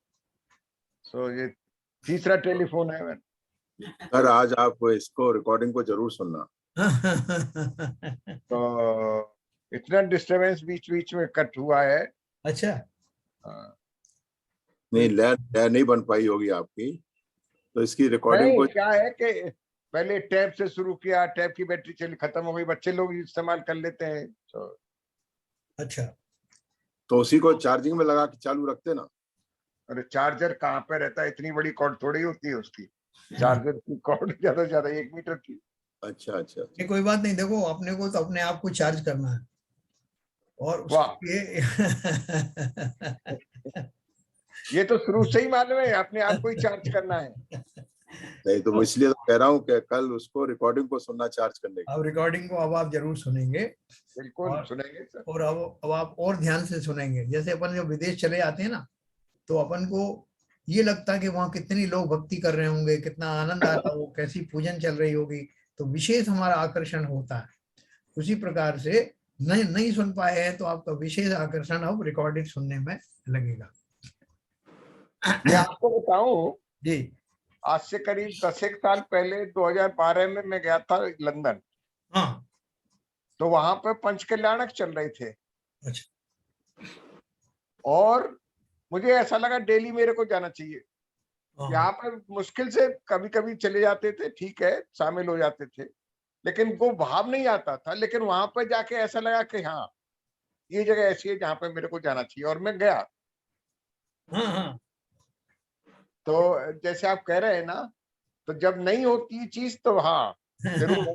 S4: सो ये तीसरा टेलीफोन है मैंने।
S3: सर आज आप इसको रिकॉर्डिंग को जरूर सुनना।
S4: तो इतना डिस्टरबेंस बीच बीच में कट हुआ है।
S1: अच्छा।
S3: नहीं लय नहीं बन पाई होगी आपकी, तो इसकी रिकॉर्डिंग को।
S4: क्या है कि पहले टैब से शुरू किया, टैब की बैटरी चली खत्म हो गई, बच्चे लोग इस्तेमाल कर लेते हैं तो।
S1: अच्छा।
S3: तो उसी को चार्जिंग में लगा के चालू रखते ना।
S4: अरे चार्जर कहाँ पे रहता है, इतनी बड़ी कॉर्ड थोड़ी होती है उसकी, चार्जर की कॉर्ड ज्यादा से ज्यादा 1 मीटर की।
S3: अच्छा अच्छा।
S1: ये कोई बात नहीं, देखो अपने को तो अपने आप को चार्ज करना है, और उसके लिए
S4: ये तो शुरू से ही मालूम है, अपने आप को ही चार्ज करना है।
S3: नहीं तो इसलिए तो कह रहा हूँ कि कल उसको रिकॉर्डिंग को सुनना चार्ज करने की।
S1: अब रिकॉर्डिंग को अब आप जरूर सुनेंगे,
S4: बिल्कुल
S1: और
S4: सुनेंगे सर।
S1: और अब आप और ध्यान से सुनेंगे। जैसे अपन जब विदेश चले जाते हैं ना, तो अपन को ये लगता है कि वहाँ कितनी लोग भक्ति कर रहे होंगे, कितना आनंद आ रहा हो, कैसी पूजन चल रही होगी, तो विशेष हमारा आकर्षण होता है। उसी प्रकार से नहीं नहीं सुन पाए हैं तो आपका विशेष आकर्षण अब रिकॉर्डेड सुनने में लगेगा।
S4: मैं आपको बताऊं,
S1: जी।
S4: आज से करीब 10 एक साल पहले 2012 में मैं गया था लंदन।
S1: हाँ।
S4: तो वहां पे पंचकल्याणक चल रहे थे।
S1: अच्छा।
S4: और मुझे ऐसा लगा डेली मेरे को जाना चाहिए। यहाँ पर मुश्किल से कभी कभी चले जाते थे, ठीक है, शामिल हो जाते थे, लेकिन वो भाव नहीं आता था। लेकिन वहां पर जाके ऐसा लगा कि हाँ, ये जगह ऐसी है जहाँ पे मेरे को जाना चाहिए, और मैं गया।
S1: हाँ हाँ।
S4: तो जैसे आप कह रहे हैं ना, तो जब नहीं होती चीज तो हाँ जरूर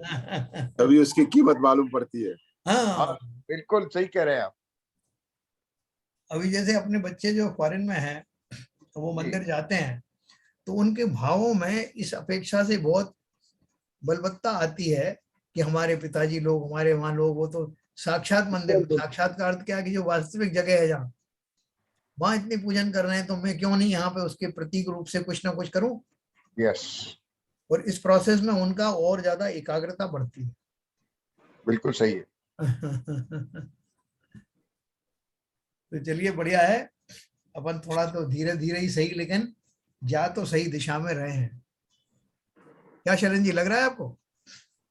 S3: तभी उसकी कीमत मालूम पड़ती है।
S4: हाँ बिल्कुल सही कह रहे हैं आप।
S1: अभी जैसे अपने बच्चे जो फॉरेन में हैं, तो वो मंदिर जाते हैं, तो उनके भावों में इस अपेक्षा से बहुत बलवत्ता आती है कि हमारे पिताजी लोग, हमारे वहां लोग, वो तो साक्षात मंदिर, साक्षात का अर्थ क्या कि जो वास्तविक जगह है, जहाँ वहां इतनी पूजन कर रहे हैं, तो मैं क्यों नहीं यहाँ पे उसके प्रतीक रूप से कुछ ना कुछ करूं।
S4: यस,
S1: और इस प्रोसेस में उनका और ज्यादा एकाग्रता बढ़ती है।
S4: बिल्कुल सही है।
S1: तो चलिए बढ़िया है, अपन थोड़ा तो धीरे धीरे ही सही, लेकिन जा तो सही दिशा में रहे हैं। क्या शरण जी, लग रहा है आपको?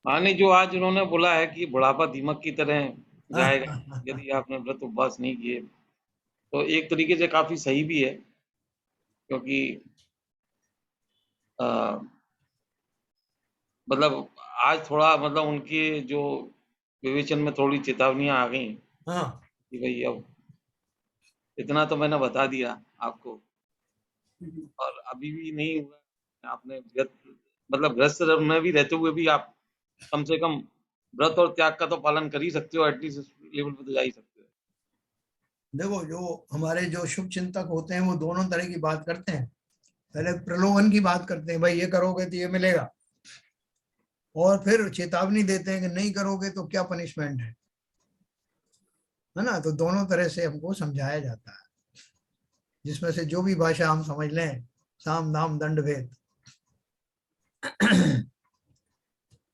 S2: हाँ नहीं, जो आज उन्होंने बोला है कि बुढ़ापा दीमक की तरह जाएगा यदि आपने व्रत उपवास नहीं किए, तो एक तरीके से काफी सही भी है, क्योंकि मतलब आज थोड़ा मतलब उनके जो विवेचन में थोड़ी चेतावनियां आ गई
S1: हाँ।
S2: कि भाई अब इतना तो मैंने बता दिया आपको, और अभी भी नहीं हुआ। आपने मतलब ग्रस्त में भी रहते हुए भी आप कम से कम व्रत और त्याग का तो पालन कर ही सकते हो, एटलीस्ट इस लेवल पे तो जा ही सकते हो।
S1: देखो, जो हमारे जो शुभ चिंतक होते हैं, वो दोनों तरह की बात करते हैं। पहले प्रलोभन की बात करते हैं, भाई ये करोगे तो ये मिलेगा, और फिर चेतावनी देते हैं कि नहीं करोगे तो क्या पनिशमेंट है ना। तो दोनों तरह से हमको समझाया जाता है, जिसमें से जो भी भाषा हम समझ लें, साम दाम दंड भेद।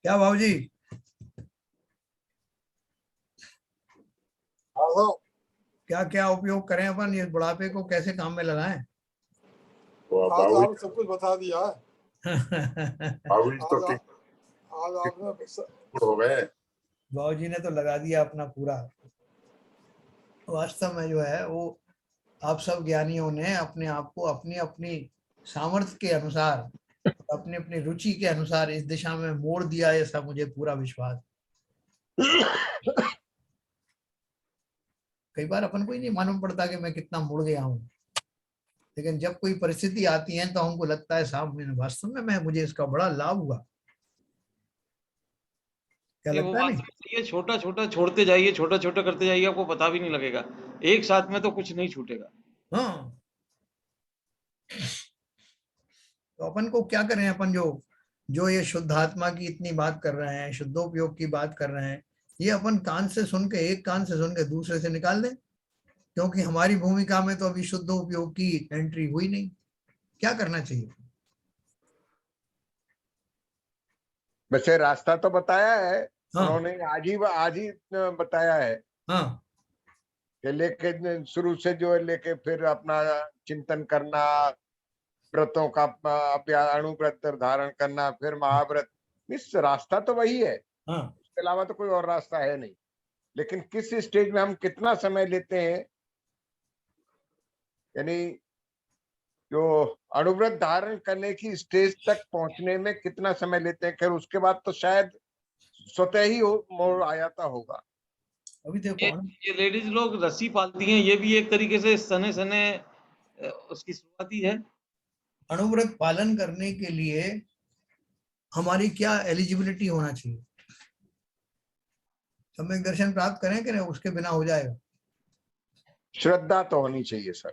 S1: क्या भाव जी? क्या क्या उपयोग करें अपन, ये बुढ़ापे को कैसे काम में लगाएं?
S5: आज आपने सब कुछ बता दिया है।
S3: बाबूजी तो
S5: आज आपने
S3: हो गए।
S1: बाबू जी ने तो लगा दिया अपना पूरा। वास्तव में जो है वो आप सब ज्ञानियों ने अपने आप को अपनी अपनी सामर्थ्य के अनुसार, अपनी अपनी रुचि के अनुसार इस दिशा में मोड़ दिया है, ऐसा मुझे पूरा विश्वास। कई बार अपन को ही नहीं मालूम पड़ता कि मैं कितना मुड़ गया हूँ, लेकिन जब कोई परिस्थिति आती है तो हमको लगता है साहब मैंने वास्तव में मुझे इसका बड़ा लाभ हुआ। क्या
S2: वो
S1: लगता है?
S2: बात
S1: नहीं,
S2: सही है, छोटा छोटा छोड़ते जाइए, छोटा छोटा करते जाइए, आपको पता भी नहीं लगेगा, एक साथ में तो कुछ नहीं छूटेगा।
S1: हाँ। तो अपन को क्या करें, अपन जो ये शुद्ध आत्मा की इतनी बात कर रहे हैं, शुद्धोपयोग की बात कर रहे हैं, ये अपन कान से सुन के, एक कान से सुन के दूसरे से निकाल दें, क्योंकि हमारी भूमिका में तो अभी शुद्ध उपयोग की एंट्री हुई नहीं। क्या करना चाहिए?
S4: वैसे रास्ता तो बताया है।
S1: हाँ।
S4: उन्होंने आज ही बताया है
S1: हाँ।
S4: कि लेके शुरू से जो है लेके फिर अपना चिंतन करना, व्रतों का अणुव्रत धारण करना, फिर महाव्रत। इस रास्ता तो वही है,
S1: हाँ।
S4: उसके अलावा तो कोई और रास्ता है नहीं। लेकिन किस स्टेज में हम कितना समय लेते हैं, यानी जो अणुव्रत धारण करने की स्टेज तक पहुंचने में कितना समय लेते हैं, खैर उसके बाद तो शायद स्वतः ही मोड़ आ जाता होगा।
S1: अभी देखो
S2: ये लेडीज लोग रस्सी पालती हैं, ये भी एक तरीके से सने सने उसकी शुरुआती है।
S1: अणुव्रत पालन करने के लिए हमारी क्या एलिजिबिलिटी होना चाहिए? सम्यक दर्शन प्राप्त करें कि नहीं, उसके बिना हो जाएगा?
S4: श्रद्धा तो होनी चाहिए सर।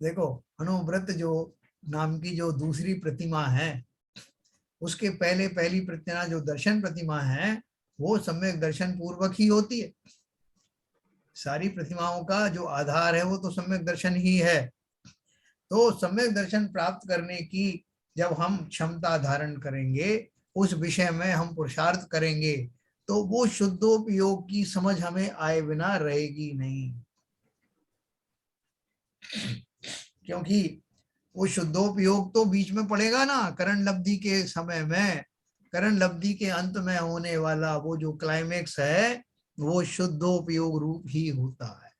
S1: देखो, अणुव्रत जो नाम की जो दूसरी प्रतिमा है, उसके पहले पहली प्रतिमा जो दर्शन प्रतिमा है, वो सम्यक दर्शन पूर्वक ही होती है। सारी प्रतिमाओं का जो आधार है वो तो सम्यक दर्शन ही है। तो सम्यक दर्शन प्राप्त करने की जब हम क्षमता धारण करेंगे, उस विषय में हम पुरुषार्थ करेंगे, तो वो शुद्धोपयोग की समझ हमें आए बिना रहेगी नहीं। क्योंकि वो शुद्धोपयोग तो बीच में पड़ेगा ना, करण लब्धि के समय में, करण लब्धि के अंत में होने वाला वो जो क्लाइमेक्स है, वो शुद्धोपयोग रूप ही होता है।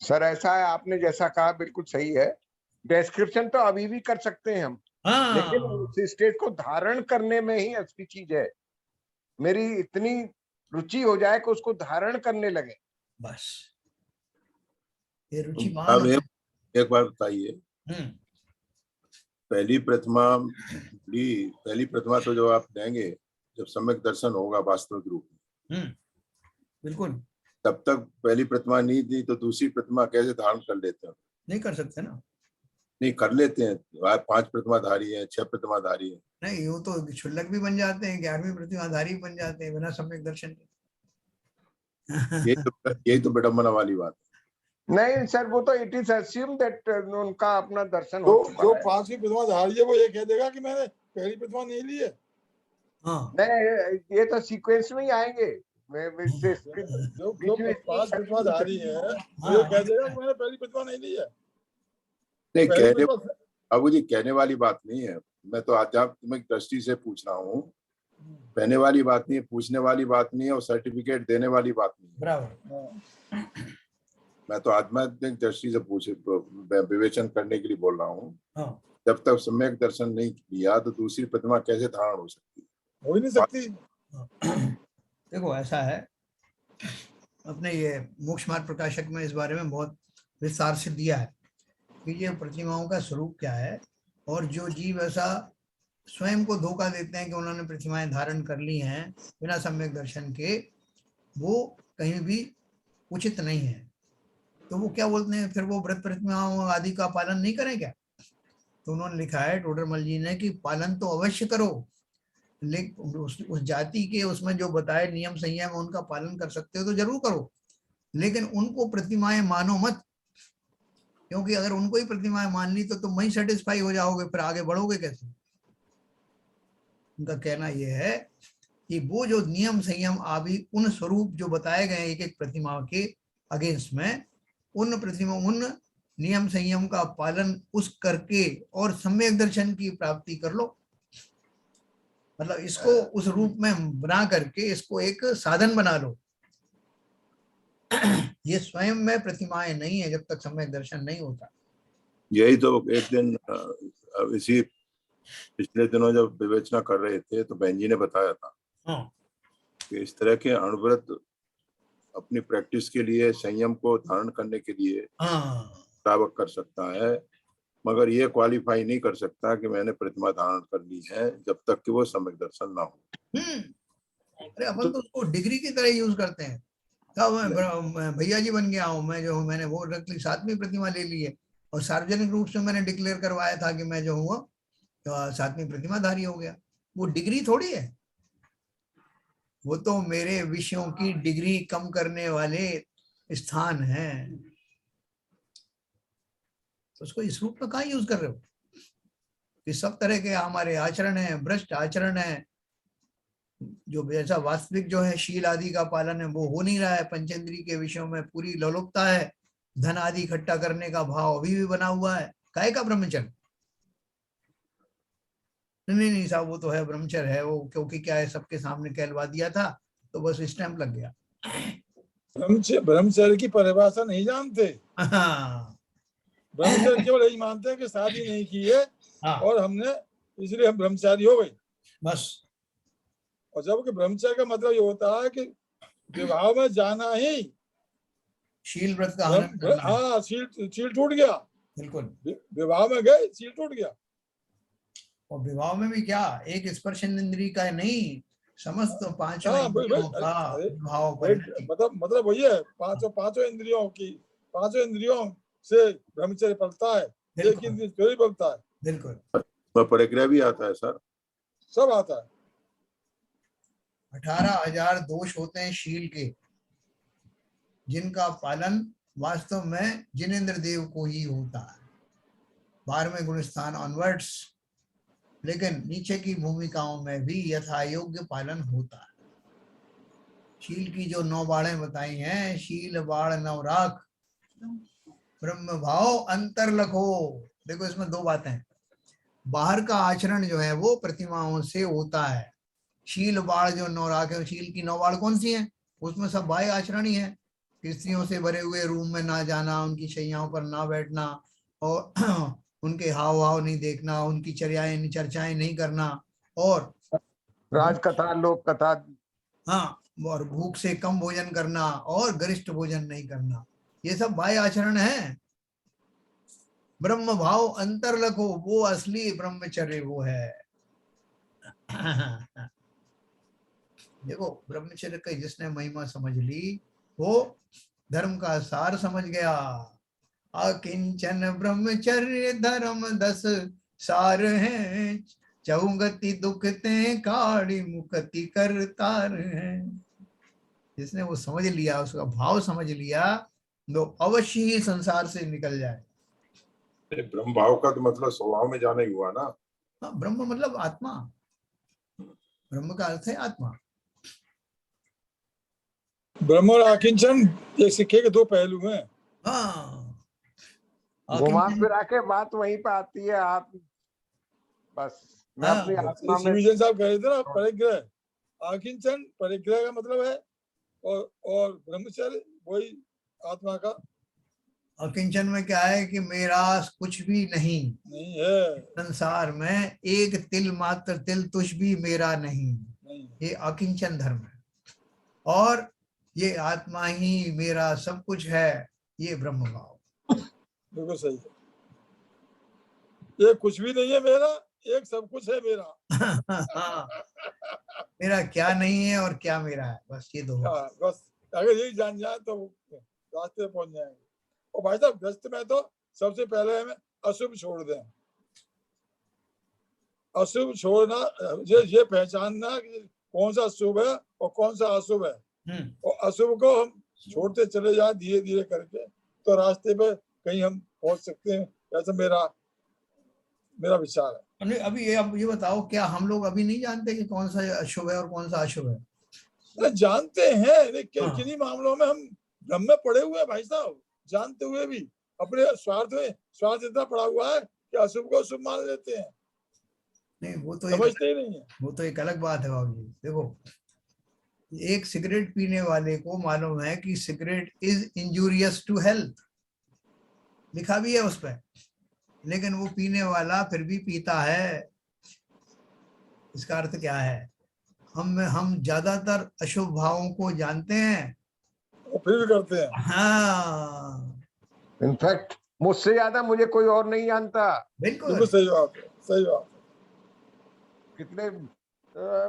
S4: सर ऐसा है, आपने जैसा कहा बिल्कुल सही है। डिस्क्रिप्शन तो अभी भी कर सकते हैं हम, लेकिन उस स्टेज को धारण करने में ही असली चीज है। मेरी इतनी रुचि हो जाए कि उसको धारण करने लगे,
S1: बस ये रुचि
S3: अब एक बार बताइए, पहली प्रतिमा तो जो आप देंगे जब सम्यक दर्शन होगा वास्तविक रूप में,
S1: बिल्कुल
S3: तब तक पहली प्रतिमा नहीं दी तो दूसरी प्रतिमा कैसे धारण कर लेते हैं?
S1: नहीं कर सकते ना।
S3: नहीं कर लेते हैं, 5 प्रतिमाधारी है, 6 प्रतिमाधारी है।
S1: नहीं, वो तो क्षुल्लक भी बन जाते हैं, 11वीं प्रतिमाधारी बन जाते हैं बिना सम्यक दर्शन के।
S3: यही तो विडंबना वाली बात है।
S4: नहीं सर, वो तो इट इज अस्यूम दैट उनका अपना दर्शन
S5: जो
S4: हो चुका
S5: जो
S4: है।
S5: 5वीं प्रतिमा धारी है वो ये कह देगा कि मैंने पहली प्रतिमा नहीं ली है।
S4: नहीं, ये तो सीक्वेंस में ही आएंगे।
S5: जो 5 प्रतिमा धारी है वो ये कह देगा मैंने पहली प्रतिमा नहीं ली है।
S3: नहीं कहने, बाबू जी कहने वाली बात नहीं है, मैं तो आध्यात्मिक दृष्टि से पूछ रहा हूँ। कहने वाली बात नहीं है, पूछने वाली बात नहीं है, और सर्टिफिकेट देने वाली बात नहीं है।
S1: बराबर।
S3: मैं तो आध्यात्मिक दृष्टि से विवेचन करने के लिए बोल रहा हूँ।
S1: हाँ।
S3: जब तक सम्यक दर्शन नहीं किया तो दूसरी प्रतिमा कैसे धारण हो सकती है?
S5: हो ही नहीं सकती।
S1: देखो ऐसा है, अपने ये मोक्ष मार्ग प्रकाशक में इस बारे में बहुत विस्तार से दिया है कि ये प्रतिमाओं का स्वरूप क्या है, और जो जीव ऐसा स्वयं को धोखा देते हैं कि उन्होंने प्रतिमाएं धारण कर ली हैं बिना सम्यक दर्शन के, वो कहीं भी उचित नहीं है। तो वो क्या बोलते हैं फिर, वो व्रत प्रतिमाओं आदि का पालन नहीं करें क्या? तो उन्होंने लिखा है टोडरमल जी ने कि पालन तो अवश्य करो, लेकिन उस जाति के उसमें जो बताए नियम संयम उनका पालन कर सकते हो तो जरूर करो, लेकिन उनको प्रतिमाएं मानो मत, क्योंकि अगर उनको ही प्रतिमाएं मान ली तो तुम वहीं सेटिस्फाई हो जाओगे, फिर आगे बढ़ोगे कैसे? उनका कहना यह है कि वो जो नियम संयम आदि उन स्वरूप जो बताए गए एक एक प्रतिमा के अगेंस्ट में, उन प्रतिमा उन नियम संयम का पालन उस करके और सम्यक दर्शन की प्राप्ति कर लो। मतलब इसको उस रूप में बना करके इसको एक साधन बना लो। ये स्वयं में प्रतिमाएं नहीं है जब तक सम्यक दर्शन नहीं होता।
S3: यही तो एक दिन इसी पिछले दिनों जब विवेचना कर रहे थे तो बहन जी ने बताया था कि इस तरह के अणुव्रत अपनी प्रैक्टिस के लिए, संयम को धारण करने के लिए श्रावक कर सकता है, मगर ये क्वालिफाई नहीं कर सकता कि मैंने प्रतिमा धारण कर ली है जब तक कि वो सम्यक दर्शन ना हो।
S1: अरे अपन तो उसको डिग्री की तरह यूज करते हैं। मैं भैया जी बन गया हूँ, मैं जो मैंने वो रख ली, 7वीं प्रतिमा ले ली है और सार्वजनिक रूप से मैंने डिक्लेयर करवाया था कि मैं जो हूँ 7वीं प्रतिमाधारी हो गया। वो डिग्री थोड़ी है, वो तो मेरे विषयों की डिग्री कम करने वाले स्थान हैं। तो उसको इस रूप में कहाँ यूज कर रहे हो? कि सब तरह के हमारे आचरण है, भ्रष्ट आचरण है, जो जैसा वास्तविक जो है शील आदि का पालन है वो हो नहीं रहा है। पंचेंद्री के विषयों में पूरी लोलुपता है, धन आदि इकट्ठा करने का भाव अभी भी बना हुआ है। काय का ब्रह्मचर्य? नहीं साहब, वो तो है ब्रह्मचर्य है वो, क्योंकि क्या है सबके सामने कहलवा दिया था तो बस स्टैंप लग गया।
S5: ब्रह्मचर्य की परिभाषा नहीं जानते। ब्रह्मचर्य केवल यही मानते हैं कि शादी नहीं की है और हमने इसलिए हम ब्रह्मचारी हो गए
S1: बस।
S5: और जबकि ब्रह्मचर्य का मतलब ये होता है कि विवाह में जाना ही
S1: शील व्रत का हनन करना है।
S5: हाँ, शील टूट गया।
S1: बिल्कुल,
S5: विवाह में गए शील टूट गया।
S1: और विवाह में भी क्या एक स्पर्शन इंद्रिय का नहीं, समस्त पांचों इंद्रियों का भाव परिणति।
S5: मतलब वही है, पांचों इंद्रियों से ब्रह्मचर्य पलता है, लेकिन थोड़ी पलता है।
S1: बिल्कुल,
S3: परिग्रह भी आता है सर,
S5: सब आता है।
S1: 18,000 दोष होते हैं शील के, जिनका पालन वास्तव में जिनेंद्र देव को ही होता है, 12वें गुण स्थान ऑनवर्ड्स। लेकिन नीचे की भूमिकाओं में भी यथा योग्य पालन होता है। शील की जो 9 बाड़ें बताई हैं, शील बाड़ नवराख, ब्रह्म भाव अंतर लखो। देखो इसमें 2 बातें हैं। बाहर का आचरण जो है वो प्रतिमाओं से होता है। शील बाड़ जो नवराख है, शील की 9 बाड़ कौन सी है? उसमें सब बाह्य आचरण ही है। स्त्रियों से भरे हुए रूम में ना जाना, उनकी शैयाओं पर ना बैठना, और उनके हाव भाव नहीं देखना, उनकी चर्चाएं नहीं करना, और
S4: राजकथा लोक कथा,
S1: हाँ, और भूख से कम भोजन करना और गरिष्ठ भोजन नहीं करना, ये सब बाह्य आचरण है। ब्रह्म भाव अंतर लखो, वो असली ब्रह्मचर्य वो है। देखो ब्रह्मचर्य का जिसने महिमा समझ ली वो धर्म का सार समझ गया। अकिंचन ब्रह्मचर्य धर्म 10 सार है, चौगति दुखते काड़ी मुक्ति करतार है। जिसने वो समझ लिया, उसका भाव समझ लिया, तो अवश्य ही संसार से निकल जाए।
S3: ब्रह्म भाव का तो मतलब स्वभाव में जाना ही हुआ ना।
S1: हाँ, ब्रह्म मतलब आत्मा, ब्रह्म का अर्थ है आत्मा।
S5: ब्रह्म और आकिंचन एक सिक्के के 2 पहलू हैं।
S1: हाँ,
S4: घुमा फिरा के बात वहीं पे आती है। आप बस मैं अपनी आत्मा में,
S5: विजय साहब कह रहे थे ना, परिग्रह, आकिंचन परिग्रह का मतलब है, और ब्रह्मचर्य वही आत्मा का।
S1: अकिंचन में क्या है कि मेरा कुछ भी नहीं
S5: है
S1: संसार में, एक तिल मात्र तिल तुष भी मेरा नहीं। ये अकिंचन धर्म है। और ये आत्मा ही मेरा सब कुछ है, ये ब्रह्म भाव।
S5: बिल्कुल सही है। ये कुछ भी नहीं है मेरा, एक सब कुछ है मेरा।
S1: मेरा क्या नहीं है और क्या मेरा है, बस ये 2
S5: बस अगर यही जान जाए तो रास्ते पहुंच जाएंगे। और भाई साहब गृहस्थ में तो सबसे पहले हमें अशुभ छोड़ दें। अशुभ छोड़ना, ये पहचानना कि कौन सा शुभ है और कौन सा अशुभ है, और अशुभ को हम छोड़ते चले जाए धीरे धीरे करके, तो रास्ते पे कहीं हम पहुंच सकते हैं, ऐसा मेरा विचार है।
S1: अभी अब ये बताओ, क्या हम लोग अभी नहीं जानते कि कौन सा अशुभ है और कौन सा अशुभ है?
S5: जानते हैं, लेकिन
S1: हाँ।
S5: किन्हीं मामलों में हम भ्रम में पड़े हुए हैं भाई साहब, जानते हुए भी अपने स्वार्थ इतना पड़ा हुआ है कि अशुभ को शुभ मान लेते हैं,
S1: नहीं, वो तो
S5: समझते ही नहीं है।
S1: वो तो एक अलग बात है बाबू जी। देखो, एक सिगरेट पीने वाले को मालूम है कि cigarette is injurious to health, लिखा भी है उस पर, लेकिन वो पीने वाला फिर भी पीता है। इसका अर्थ क्या है? हम ज्यादातर अशुभ भावों को जानते हैं
S5: और फिर भी करते हैं।
S1: हाँ,
S4: इनफैक्ट मुझसे ज्यादा मुझे कोई और नहीं जानता।
S1: बिल्कुल
S5: सही बात है, सही बात है।
S4: कितने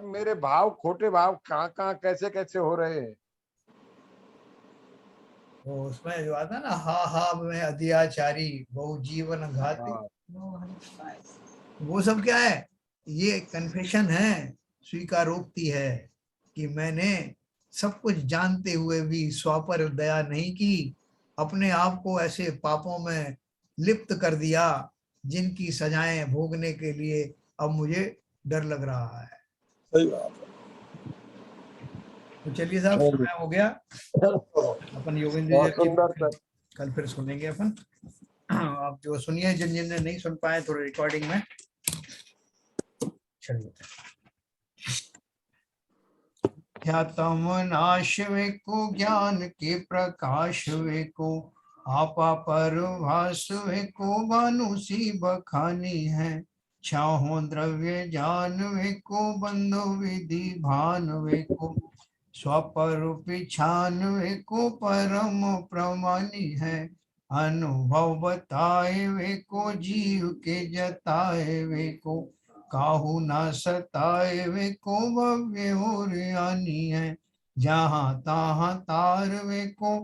S4: मेरे भाव, खोटे भाव कहाँ कैसे कैसे हो रहे हैं।
S1: वो उसमें जो आता ना, हा हा में अत्याचारी बहु जीवन घाती,
S4: हाँ।
S1: वो सब क्या है? ये कन्फेशन है, स्वीकारोक्ति है कि मैंने सब कुछ जानते हुए भी स्वापर दया नहीं की, अपने आप को ऐसे पापों में लिप्त कर दिया जिनकी सजाएं भोगने के लिए अब मुझे डर लग रहा है।
S5: सही बात है।
S1: तो चलिए साहब, समय हो गया, अपन योगेंद्र
S4: बहुत
S1: जी
S4: सुंदर सर।
S1: कल फिर सुनेंगे अपन। आप जो सुनिए, जिन जिन ने नहीं सुन पाए थोड़े रिकॉर्डिंग में चलिए। ख्यातम नाश वे को ज्ञान के प्रकाश वे को, आपा पर भास वे को भानु सी बखानी है। छाहो द्रव्य जान वे को बंधु विधि भान वे को, स्वरूपी छान वे को परम प्रमानी है। अनुभव बताए वे को जीव के जताए वे को, काहू ना सताए वे को भव्य और आनी है। जहाँ तहाँ तार वे को,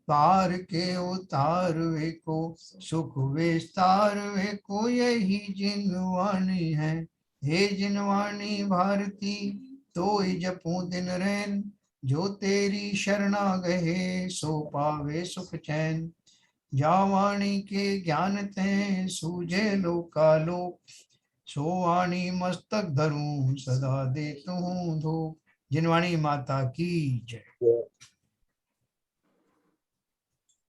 S1: तार के उतार वे को, सुख विस्तार वे को यही जिनवाणी है। हे जिनवाणी भारती तो जपू दिन रैन, जो तेरी शरणा गए सो पावे सुख चैन। जावाणी के ज्ञान ते सूझे लोकालोक, सो वाणी मस्तक धरूं सदा देतु हूँ धूप। जिनवाणी माता की जय।